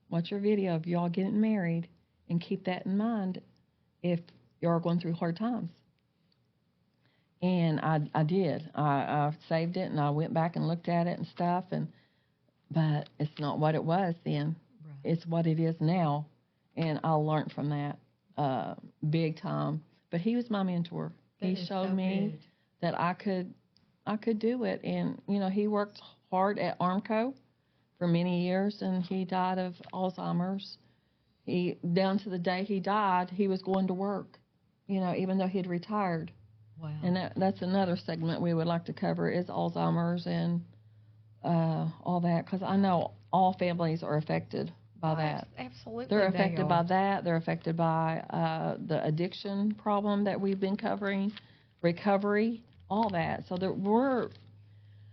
Watch your video of y'all getting married, and keep that in mind if you're going through hard times. And I did. I saved it, and I went back and looked at it and stuff. But it's not what it was then. Right. It's what it is now. And I learned from that big time. But he was my mentor. He showed me that I could do it. And, you know, he worked hard at Armco for many years, and he died of Alzheimer's. Down to the day he died, he was going to work, you know, even though he'd retired. Wow. And that's another segment we would like to cover, is Alzheimer's and all that, because I know all families are affected by that. Absolutely. They're affected by that. They're affected by the addiction problem that we've been covering, recovery, all that. So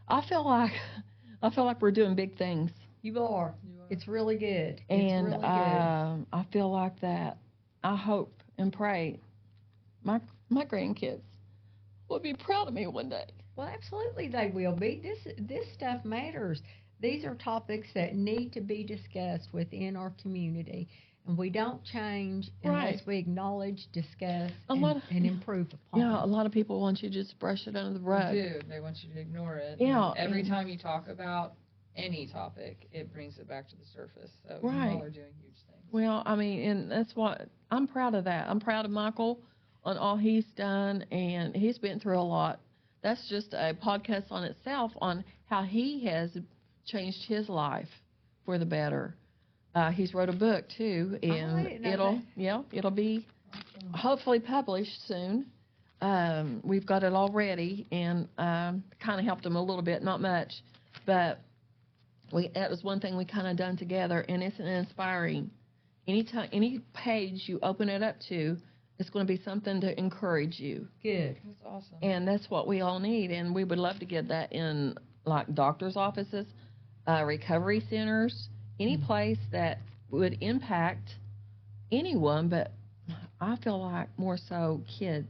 I feel like we're doing big things. You are. It's really good. And it's really good. I feel like that. I hope and pray my grandkids will be proud of me one day. Well, absolutely they will be. This stuff matters. These are topics that need to be discussed within our community, and we don't change unless we acknowledge, discuss, and improve upon. Yeah, a lot of people want you to just brush it under the rug. They do. They want you to ignore it. Yeah. And every time you talk about any topic, it brings it back to the surface. So you all are doing huge things. Well, I mean, and that's what I'm proud of. That I'm proud of Michael on all he's done, and he's been through a lot. That's just a podcast on itself on how he has changed his life for the better. He's wrote a book too, and it'll be hopefully published soon. We've got it all ready, and kind of helped him a little bit, not much, but that was one thing we kind of done together, and it's inspiring. Any page you open it up to, it's going to be something to encourage you. Good. That's awesome. And that's what we all need, and we would love to get that in, like, doctors' offices, recovery centers, any place that would impact anyone, but I feel like more so kids,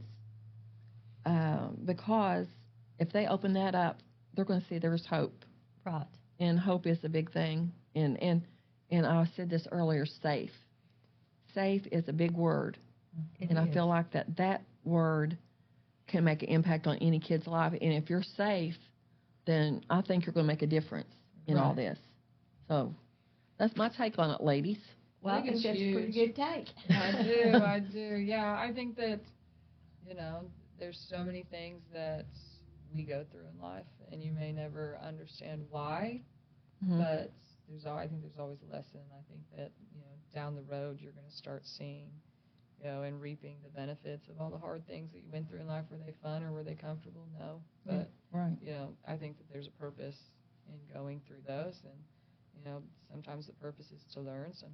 because if they open that up, they're going to see there's hope. Right. And hope is a big thing. And I said this earlier, safe. Safe is a big word. I feel like that word can make an impact on any kid's life. And if you're safe, then I think you're going to make a difference in all this. So that's my take on it, ladies. Well, I think that's a pretty good take. I do. Yeah, I think that, you know, there's so many things that we go through in life, and you may never understand why, but I think there's always a lesson. I think that, you know, down the road you're going to start seeing, you know, and reaping the benefits of all the hard things that you went through in life. Were they fun or were they comfortable? No. But, you know, I think that there's a purpose in going through those, and, you know, sometimes the purpose is to learn, some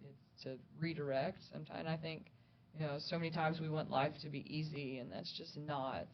it's to redirect. Sometimes I think, you know, so many times we want life to be easy, and that's just not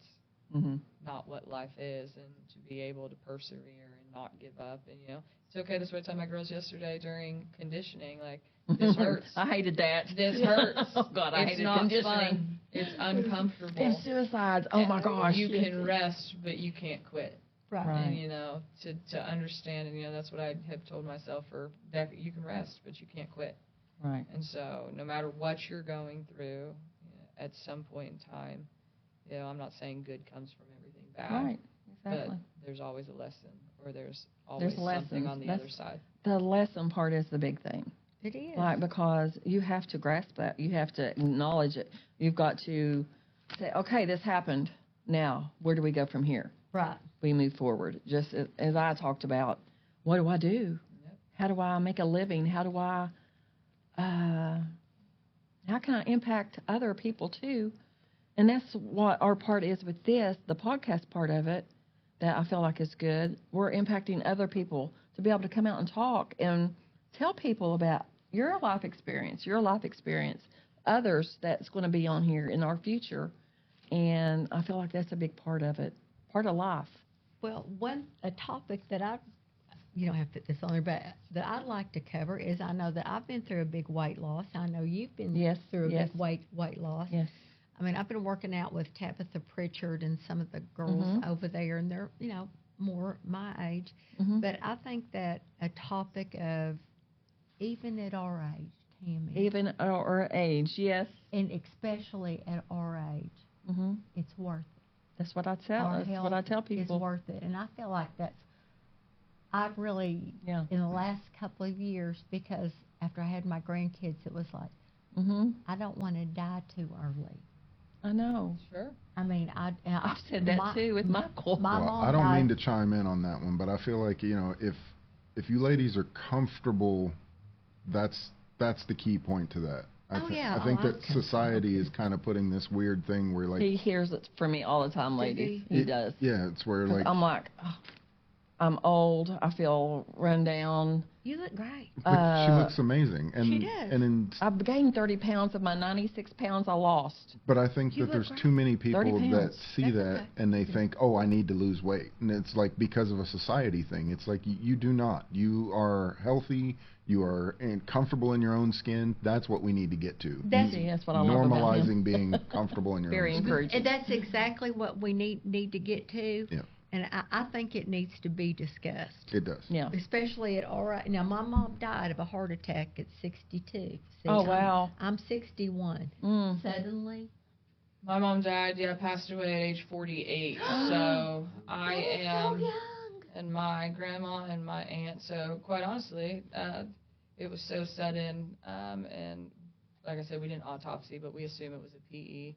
what life is, and to be able to persevere and not give up. And, you know, it's okay. That's what I told my girls yesterday during conditioning, like, this hurts. I hated that. This hurts. Oh, God, I hated conditioning. It's not fun. It's uncomfortable. And suicides. Oh, my gosh. You can rest, but you can't quit. Right. And, you know, to understand, and, you know, that's what I have told myself for decades. You can rest, but you can't quit. Right. And so no matter what you're going through, you know, at some point in time, you know, I'm not saying good comes from everything bad. Right. Exactly. But there's always a lesson, or there's always something on the other side. The lesson part is the big thing. It is. Like, because you have to grasp that. You have to acknowledge it. You've got to say, okay, this happened. Now, where do we go from here? Right. We move forward. Just as I talked about, what do I do? Yep. How do I make a living? How can I impact other people too? And that's what our part is with this, the podcast part of it, that I feel like is good. We're impacting other people to be able to come out and talk and tell people about your life experience, others that's going to be on here in our future. And I feel like that's a big part of it, part of life. Well, a topic that you don't have to put this on there, but that I'd like to cover is, I know that I've been through a big weight loss. I know you've been through a big weight loss. Yes. I mean, I've been working out with Tabitha Pritchard and some of the girls over there, and they're, more my age. But I think that a topic of, even at our age, Tammy. Even at our age, yes. And especially at our age, it's worth it. That's what I tell. Our That's health what I tell people. It's worth it, and I feel like I've really, in the last couple of years, because after I had my grandkids, it was like, I don't want to die too early. I know. Sure. I mean, I've said that too with Michael. My Well, mom I don't died. mean to chime in on that one, but I feel like, if you ladies are comfortable, that's the key point to that. I think that society is kind of putting this weird thing where, like, He hears it from me all the time, ladies. He does. Yeah, it's where, like, I'm like, oh, I'm old. I feel run down. You look great. but she looks amazing, and She does. I've gained 30 pounds of my 96 pounds I lost. but I think You that there's look too many people 30 that pounds. see That's that okay. and they think, oh, I need to lose weight, and it's like because of a society thing. It's like you do not. You are healthy. You are comfortable in your own skin. That's what we need to get to. That's what I love about him. Normalizing being comfortable in your Very own skin. encouraging. And that's exactly what we need to get to. Yeah. And I think it needs to be discussed. It does. Yeah. Especially at all right. Now, my mom died of a heart attack at 62. See, Oh, wow. I'm 61. Mm. Suddenly. My mom died, passed away at age 48. So I am, So young. and my grandma and my aunt. So quite honestly, it was so sudden. And like I said, we didn't autopsy, but we assume it was a PE,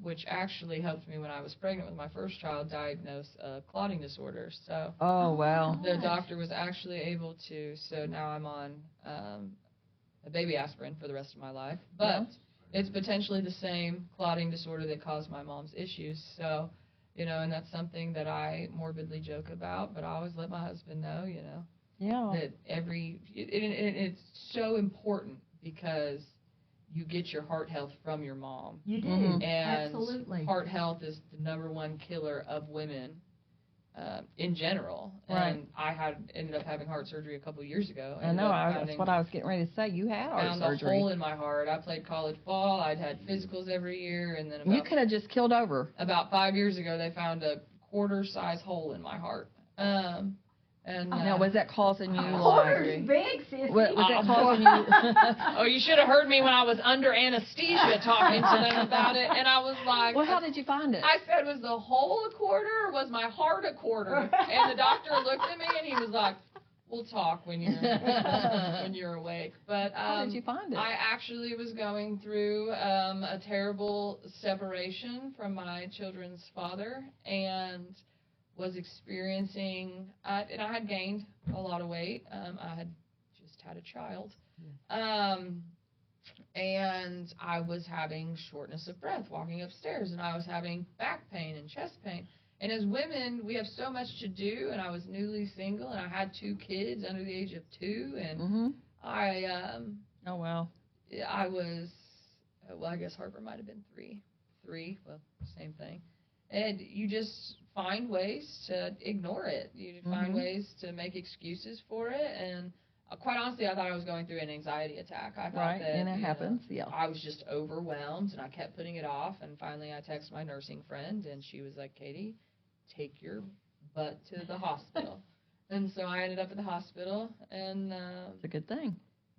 which actually helped me when I was pregnant with my first child diagnose a clotting disorder. So Oh, wow. the doctor was actually able to, so now I'm on a baby aspirin for the rest of my life. But it's potentially the same clotting disorder that caused my mom's issues. So, and that's something that I morbidly joke about, but I always let my husband know, Yeah. that it's so important because you get your heart health from your mom. You do. Mhm. And Absolutely. heart health is the #1 killer of women in general. Right. And I ended up having heart surgery a couple years ago. I know. That's what I was getting ready to say. You had heart found surgery. a hole in my heart. I played college ball. I'd had physicals every year, and then You could have just killed over. about 5 years ago, they found a quarter-size hole in my heart. Now, was that causing you Quarter's like? big, sissy. Was that causing you? Oh, you should have heard me when I was under anesthesia talking to them about it, and I was like, Well, how did you find it? I said, was the hole a quarter or was my heart a quarter? And the doctor looked at me and he was like, we'll talk when you're awake. But How did you find it? I actually was going through a terrible separation from my children's father and was experiencing, and I had gained a lot of weight. I had just had a child. And I was having shortness of breath walking upstairs, and I was having back pain and chest pain. And as women, we have so much to do, and I was newly single, and I had 2 kids under the age of 2, and Oh, wow. I was, I guess Harper might have been 3, well, same thing. And you just find ways to ignore it. You find ways to make excuses for it, and quite honestly, I thought I was going through an anxiety attack. I thought that, and it happens, I was just overwhelmed, and I kept putting it off, and finally I texted my nursing friend, and she was like, Katie, take your butt to the hospital. And so I ended up at the hospital, and It's a good thing.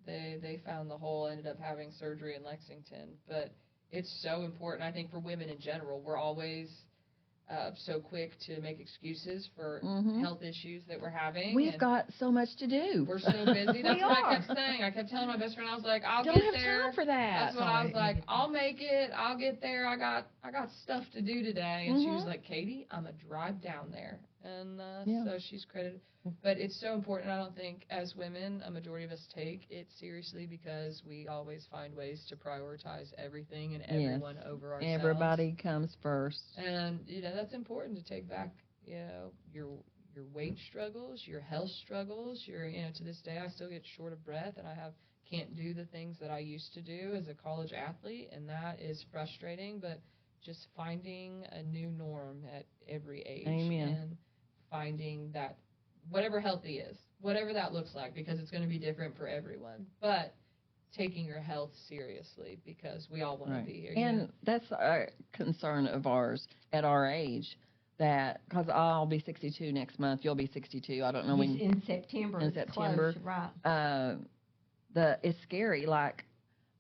they found the hole, ended up having surgery in Lexington. But it's so important, I think, for women in general. We're always so quick to make excuses for health issues that we're having. We've got so much to do. We're so busy. That's We what are. I kept saying. I kept telling my best friend, I was like, I'll Don't get have there. time for that. That's what I was like, I'll make it. I'll get there. I got stuff to do today. And she was like, Katie, I'm going to drive down there. And so she's credited. But it's so important. I don't think as women, a majority of us take it seriously because we always find ways to prioritize everything and everyone over ourselves. Everybody comes first. And, that's important to take back, your weight struggles, your health struggles, to this day I still get short of breath and can't do the things that I used to do as a college athlete, and that is frustrating, but just finding a new norm at every age. Amen. And finding that whatever healthy is, whatever that looks like, because it's going to be different for everyone, but taking your health seriously, because we all want to be here. And that's a concern of ours at our age, that because I'll be 62 next month, you'll be 62. I don't know when. In September. In September, close, right? It's scary. Like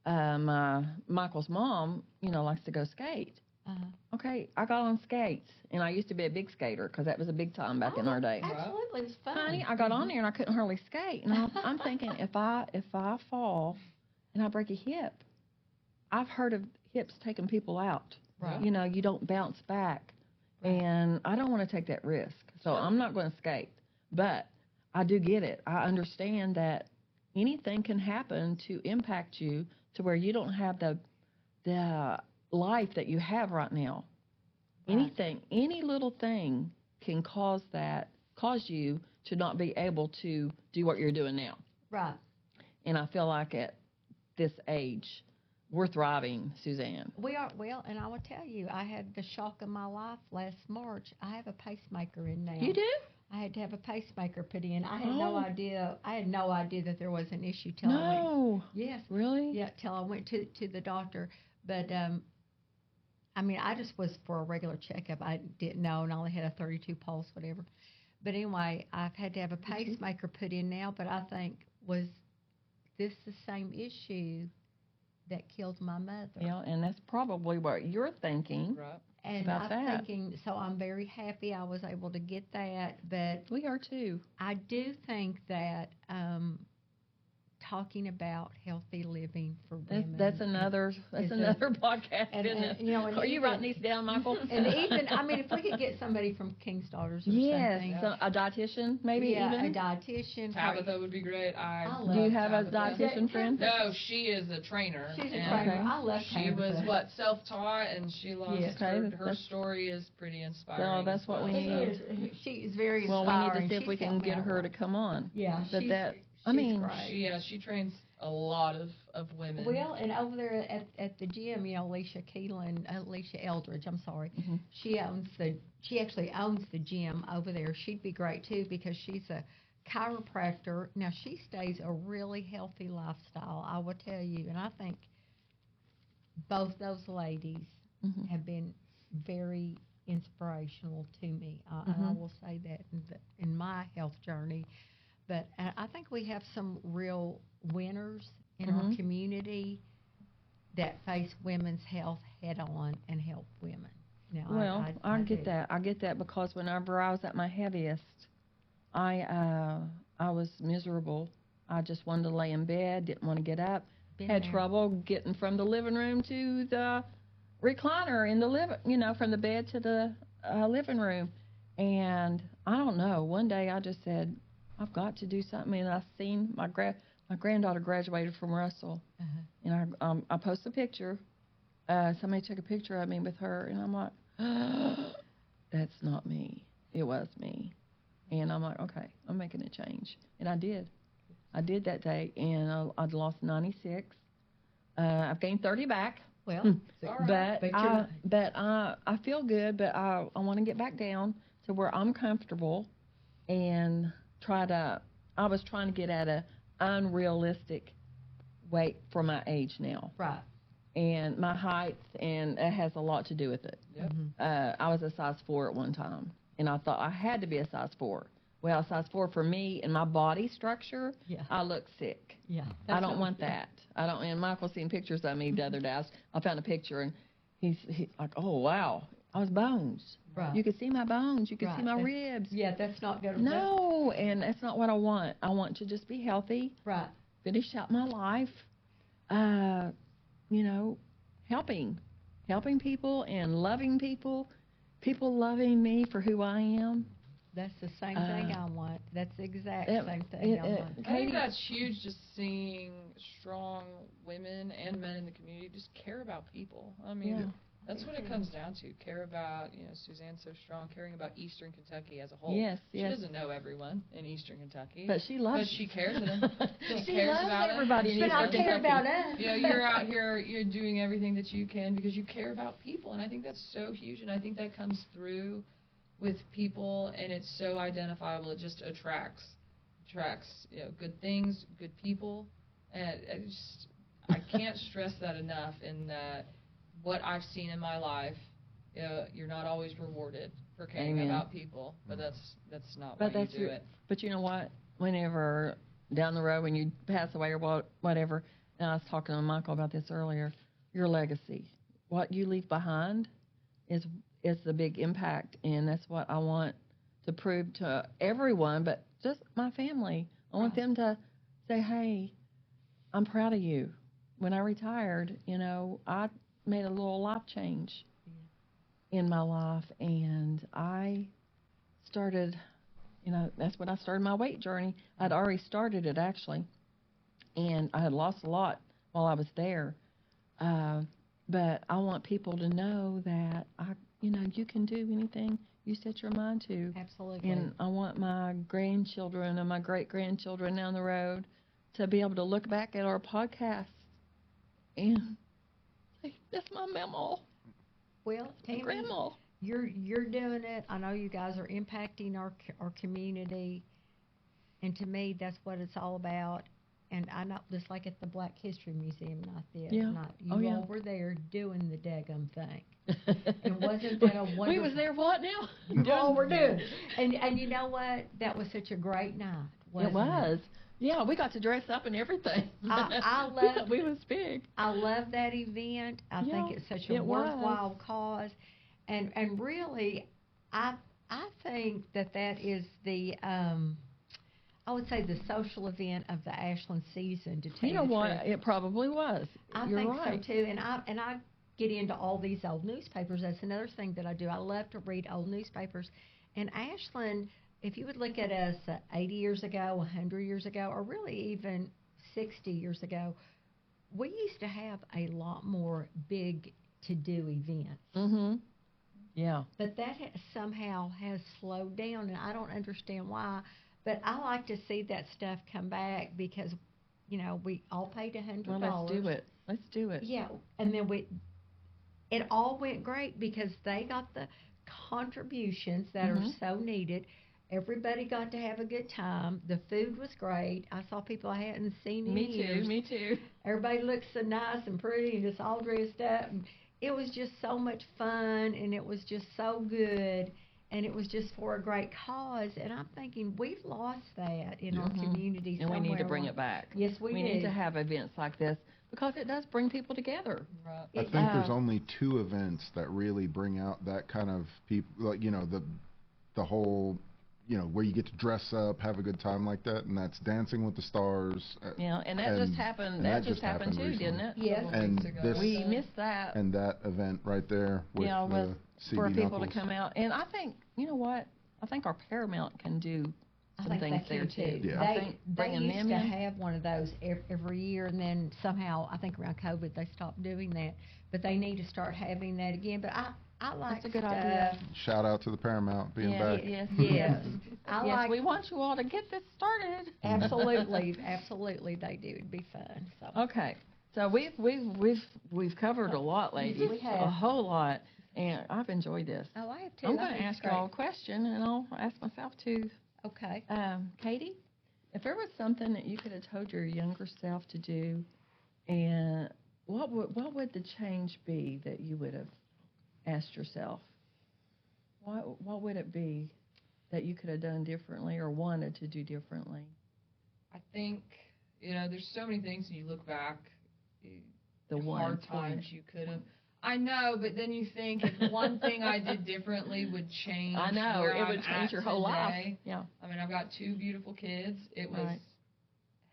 Michael's mom, likes to go skate. Uh-huh. Okay, I got on skates, and I used to be a big skater because that was a big time back in our day. Absolutely, it was fun. Honey, I got on there and I couldn't hardly skate, and I'm thinking if I fall and I break a hip, I've heard of hips taking people out. Right. You don't bounce back, and I don't want to take that risk, so I'm not going to skate. But I do get it. I understand that anything can happen to impact you to where you don't have the life that you have right now. Right. Anything, any little thing can cause you to not be able to do what you're doing now. Right. And I feel like at this age, we're thriving, Suzanne. We are. Well, and I will tell you, I had the shock of my life last March. I have a pacemaker in now. You do? I had to have a pacemaker put in. I had no idea. I had no idea that there was an issue till I went. Yes. Really? Yeah, till I went to the doctor. But I just was for a regular checkup. I didn't know, and I only had a 32 pulse, whatever. But anyway, I've had to have a pacemaker put in now. But I think, was this the same issue that killed my mother? Yeah, and that's probably what you're thinking. Right. And I'm thinking, so I'm very happy I was able to get that. But we are too. I do think that talking about healthy living for women. That's another podcast, and, isn't it? Are you writing these down, Michael? And even, if we could get somebody from King's Daughters or something. So a dietitian, maybe even? a dietitian. Tabitha would be great. Do you have a dietitian friend? No, she is a trainer. She's a trainer. I love She was, self-taught, and she lost her story is pretty inspiring. So that's what we need. She is very inspiring. Well, we need to see if we can get her to come on. Yeah, she trains a lot of women. Well, and over there at the gym, Alicia Eldridge, I'm sorry, she actually owns the gym over there. She'd be great too, because she's a chiropractor. Now, she stays a really healthy lifestyle, I will tell you, and I think both those ladies have been very inspirational to me. And I will say that in my health journey. But I think we have some real winners in our community that face women's health head on and help women. Now, I get that. I get that, because whenever I was at my heaviest, I was miserable. I just wanted to lay in bed, didn't want to get up, had trouble getting from the living room to the recliner in the from the bed to the living room. And I don't know, one day I just said, I've got to do something, and I seen my granddaughter graduated from Russell, and I posted a picture. Somebody took a picture of me with her, and I'm like, that's not me. It was me, and I'm like, okay, I'm making a change, and I did. I did that day, and I'd lost 96. I've gained 30 back. Well, but I feel good, but I want to get back down to where I'm comfortable, and I was trying to get at a unrealistic weight for my age now. Right. And my height, and it has a lot to do with it. Yep. I was a size 4 at one time, and I thought I had to be a size 4. Well, a size 4 for me and my body structure, I look sick. Yeah. I don't want that. I don't. And Michael's seen pictures of me the other day. I found a picture, and he's like, oh, wow, I was bones. Right. You could see my bones. You could see my ribs. Yeah, that's not good. No, and that's not what I want. I want to just be healthy. Right. Finish out my life, helping people and loving people loving me for who I am. That's the same thing I want. That's the exact same thing I want. I think that's huge, just seeing strong women and men in the community just care about people. I mean, that's what it comes down to. Care about, Suzanne's so strong, caring about Eastern Kentucky as a whole. Yes. She doesn't know everyone in Eastern Kentucky. But she loves. But she cares about them. She cares about everybody in Eastern Kentucky. But I care about us. You're out here, you're doing everything that you can because you care about people, and I think that's so huge, and I think that comes through with people, and it's so identifiable. It just attracts good things, good people, and I can't stress that enough, in that what I've seen in my life, you're not always rewarded for caring Amen. about people, but that's not why you do it. But you know what? Whenever down the road, when you pass away or whatever, and I was talking to Michael about this earlier, your legacy, what you leave behind is the big impact, and that's what I want to prove to everyone, but just my family. I want them to say, hey, I'm proud of you. When I retired, I made a little life change in my life, and I started, that's when I started my weight journey. I'd already started it, actually, and I had lost a lot while I was there. But I want people to know that, you can do anything you set your mind to. Absolutely. And I want my grandchildren and my great-grandchildren down the road to be able to look back at our podcast and say, that's my mama. Well, Tammy, Grandma. you're doing it. I know you guys are impacting our community, and to me, that's what it's all about. And I know, just like at the Black History Museum night you all were there doing the daggum thing. And wasn't that a wonderful... We was there what now? You all were doing. And you know what? That was such a great night, wasn't it? Was. Yeah, we got to dress up and everything. I love... We was big. I love that event. I think it's such a worthwhile cause. And really, I think that is the... I would say the social event of the Ashland season, to tell you You know the what? truth. It probably was. You're right. I think so too, and I get into all these old newspapers. That's another thing that I do. I love to read old newspapers. And Ashland, if you would look at us 80 years ago, 100 years ago, or really even 60 years ago, we used to have a lot more big to-do events. Mm-hmm. Yeah. But that somehow has slowed down, and I don't understand why. But I like to see that stuff come back because, we all paid $100. Well, let's do it. Yeah, and then it all went great because they got the contributions that are so needed. Everybody got to have a good time. The food was great. I saw people I hadn't seen in years. Me too. Everybody looked so nice and pretty and just all dressed up. And it was just so much fun, and it was just so good. And it was just for a great cause. And I'm thinking, we've lost that in our community somewhere. And we need to bring it back. Yes, we do. We need to have events like this because it does bring people together. Right. I think there's only 2 events that really bring out that kind of people, like, the whole, where you get to dress up, have a good time like that, and that's Dancing with the Stars. Yeah, and that just happened. That just happened too, recently. didn't it? Yes. And we missed that. And that event right there with the CB for people Knuckles. to come out. And I think, you know what? I think our Paramount can do some things there too. Yeah. I think They bringing used them to in. have one of those every year, and then somehow, I think around COVID, they stopped doing that. But they need to start having that again. But I like That's a good stuff. idea. Shout out to the Paramount being back. Yes. Yes. Yes, we want you all to get this started. Absolutely, absolutely, they do. It'd be fun. So. Okay, so we've covered a lot, ladies. We have. A whole lot, and I've enjoyed this. Oh, I have too. I'm I going to think it's ask you all a question, and I'll ask myself too. Okay. Katie, if there was something that you could have told your younger self to do, and what would the change be that you would have asked yourself? What would it be that you could have done differently or wanted to do differently? I think, there's so many things when you look back, The hard times you could have. I know, but then you think if one thing I did differently would change. I know, where it would I'm change at your whole life. today. Yeah. I mean, I've got 2 beautiful kids. It was Right.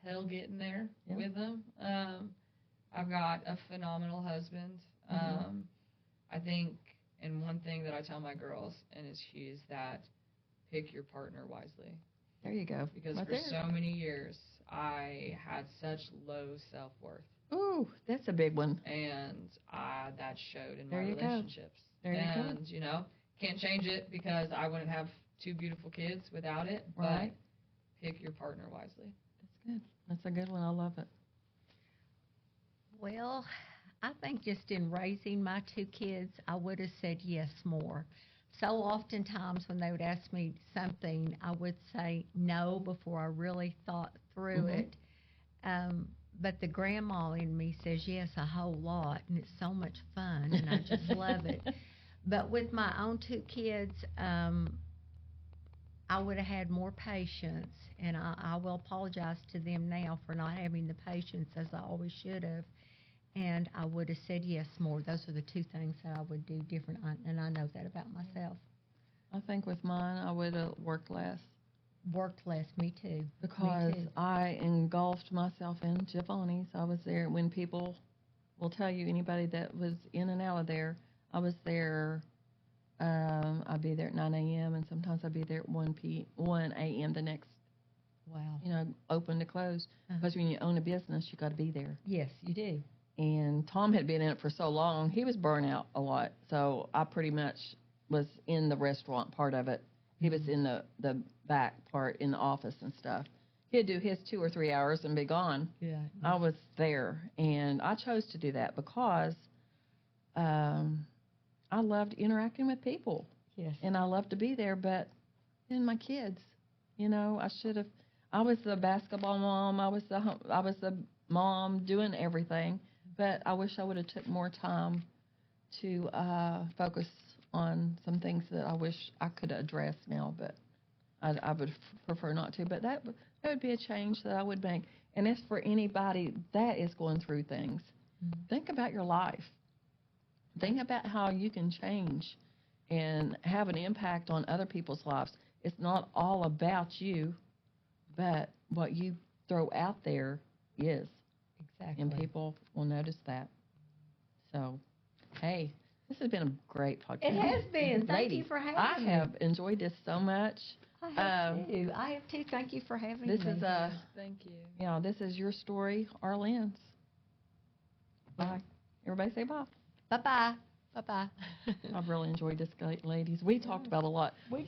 hell getting there Yeah. with them. I've got a phenomenal husband. I think, and one thing that I tell my girls, and is that pick your partner wisely. There you go. Because Right for there. so many years, I had such low self-worth. Ooh, that's a big one. And that showed in my There you go. relationships. There you go. And, can't change it because I wouldn't have 2 beautiful kids without it. Right. But pick your partner wisely. That's good. That's a good one. I love it. Well, I think just in raising my 2 kids, I would have said yes more. So oftentimes when they would ask me something, I would say no before I really thought through it. but the grandma in me says yes a whole lot, and it's so much fun, and I just love it. But with my own 2 kids, I would have had more patience, and I will apologize to them now for not having the patience as I always should have. And I would have said yes more. Those are the 2 things that I would do different, and I know that about myself. I think with mine, I would have worked less. Worked less, me too. Because Me too. I engulfed myself in Giovanni's. I was there when people will tell you, anybody that was in and out of there, I was there. I'd be there at 9 a.m. and sometimes I'd be there at 1 a.m. the next, Wow. open to close. Because when you own a business, you got to be there. Yes, you do. And Tom had been in it for so long, he was burnt out a lot. So I pretty much was in the restaurant part of it. He was in the back part in the office and stuff. He'd do his 2 or 3 hours and be gone. Yeah. I was there, and I chose to do that because I loved interacting with people. Yes. And I loved to be there, but then my kids, I should have. I was the basketball mom. I was the mom doing everything, but I wish I would have took more time to focus on some things that I wish I could address now, but I would prefer not to. But that would be a change that I would make. And it's for anybody that is going through things. Mm-hmm. Think about your life. Think about how you can change and have an impact on other people's lives. It's not all about you, but what you throw out there is. Exactly. And people will notice that. So, hey, this has been a great podcast. It has been. Thank Ladies, you for having me. I have enjoyed this so much. I have too. I have too. Thank you for having me. This is Thank you. this is your story, Arlene's. Bye. Everybody say bye. Bye-bye. Bye-bye. I've really enjoyed this, ladies. We talked about a lot. We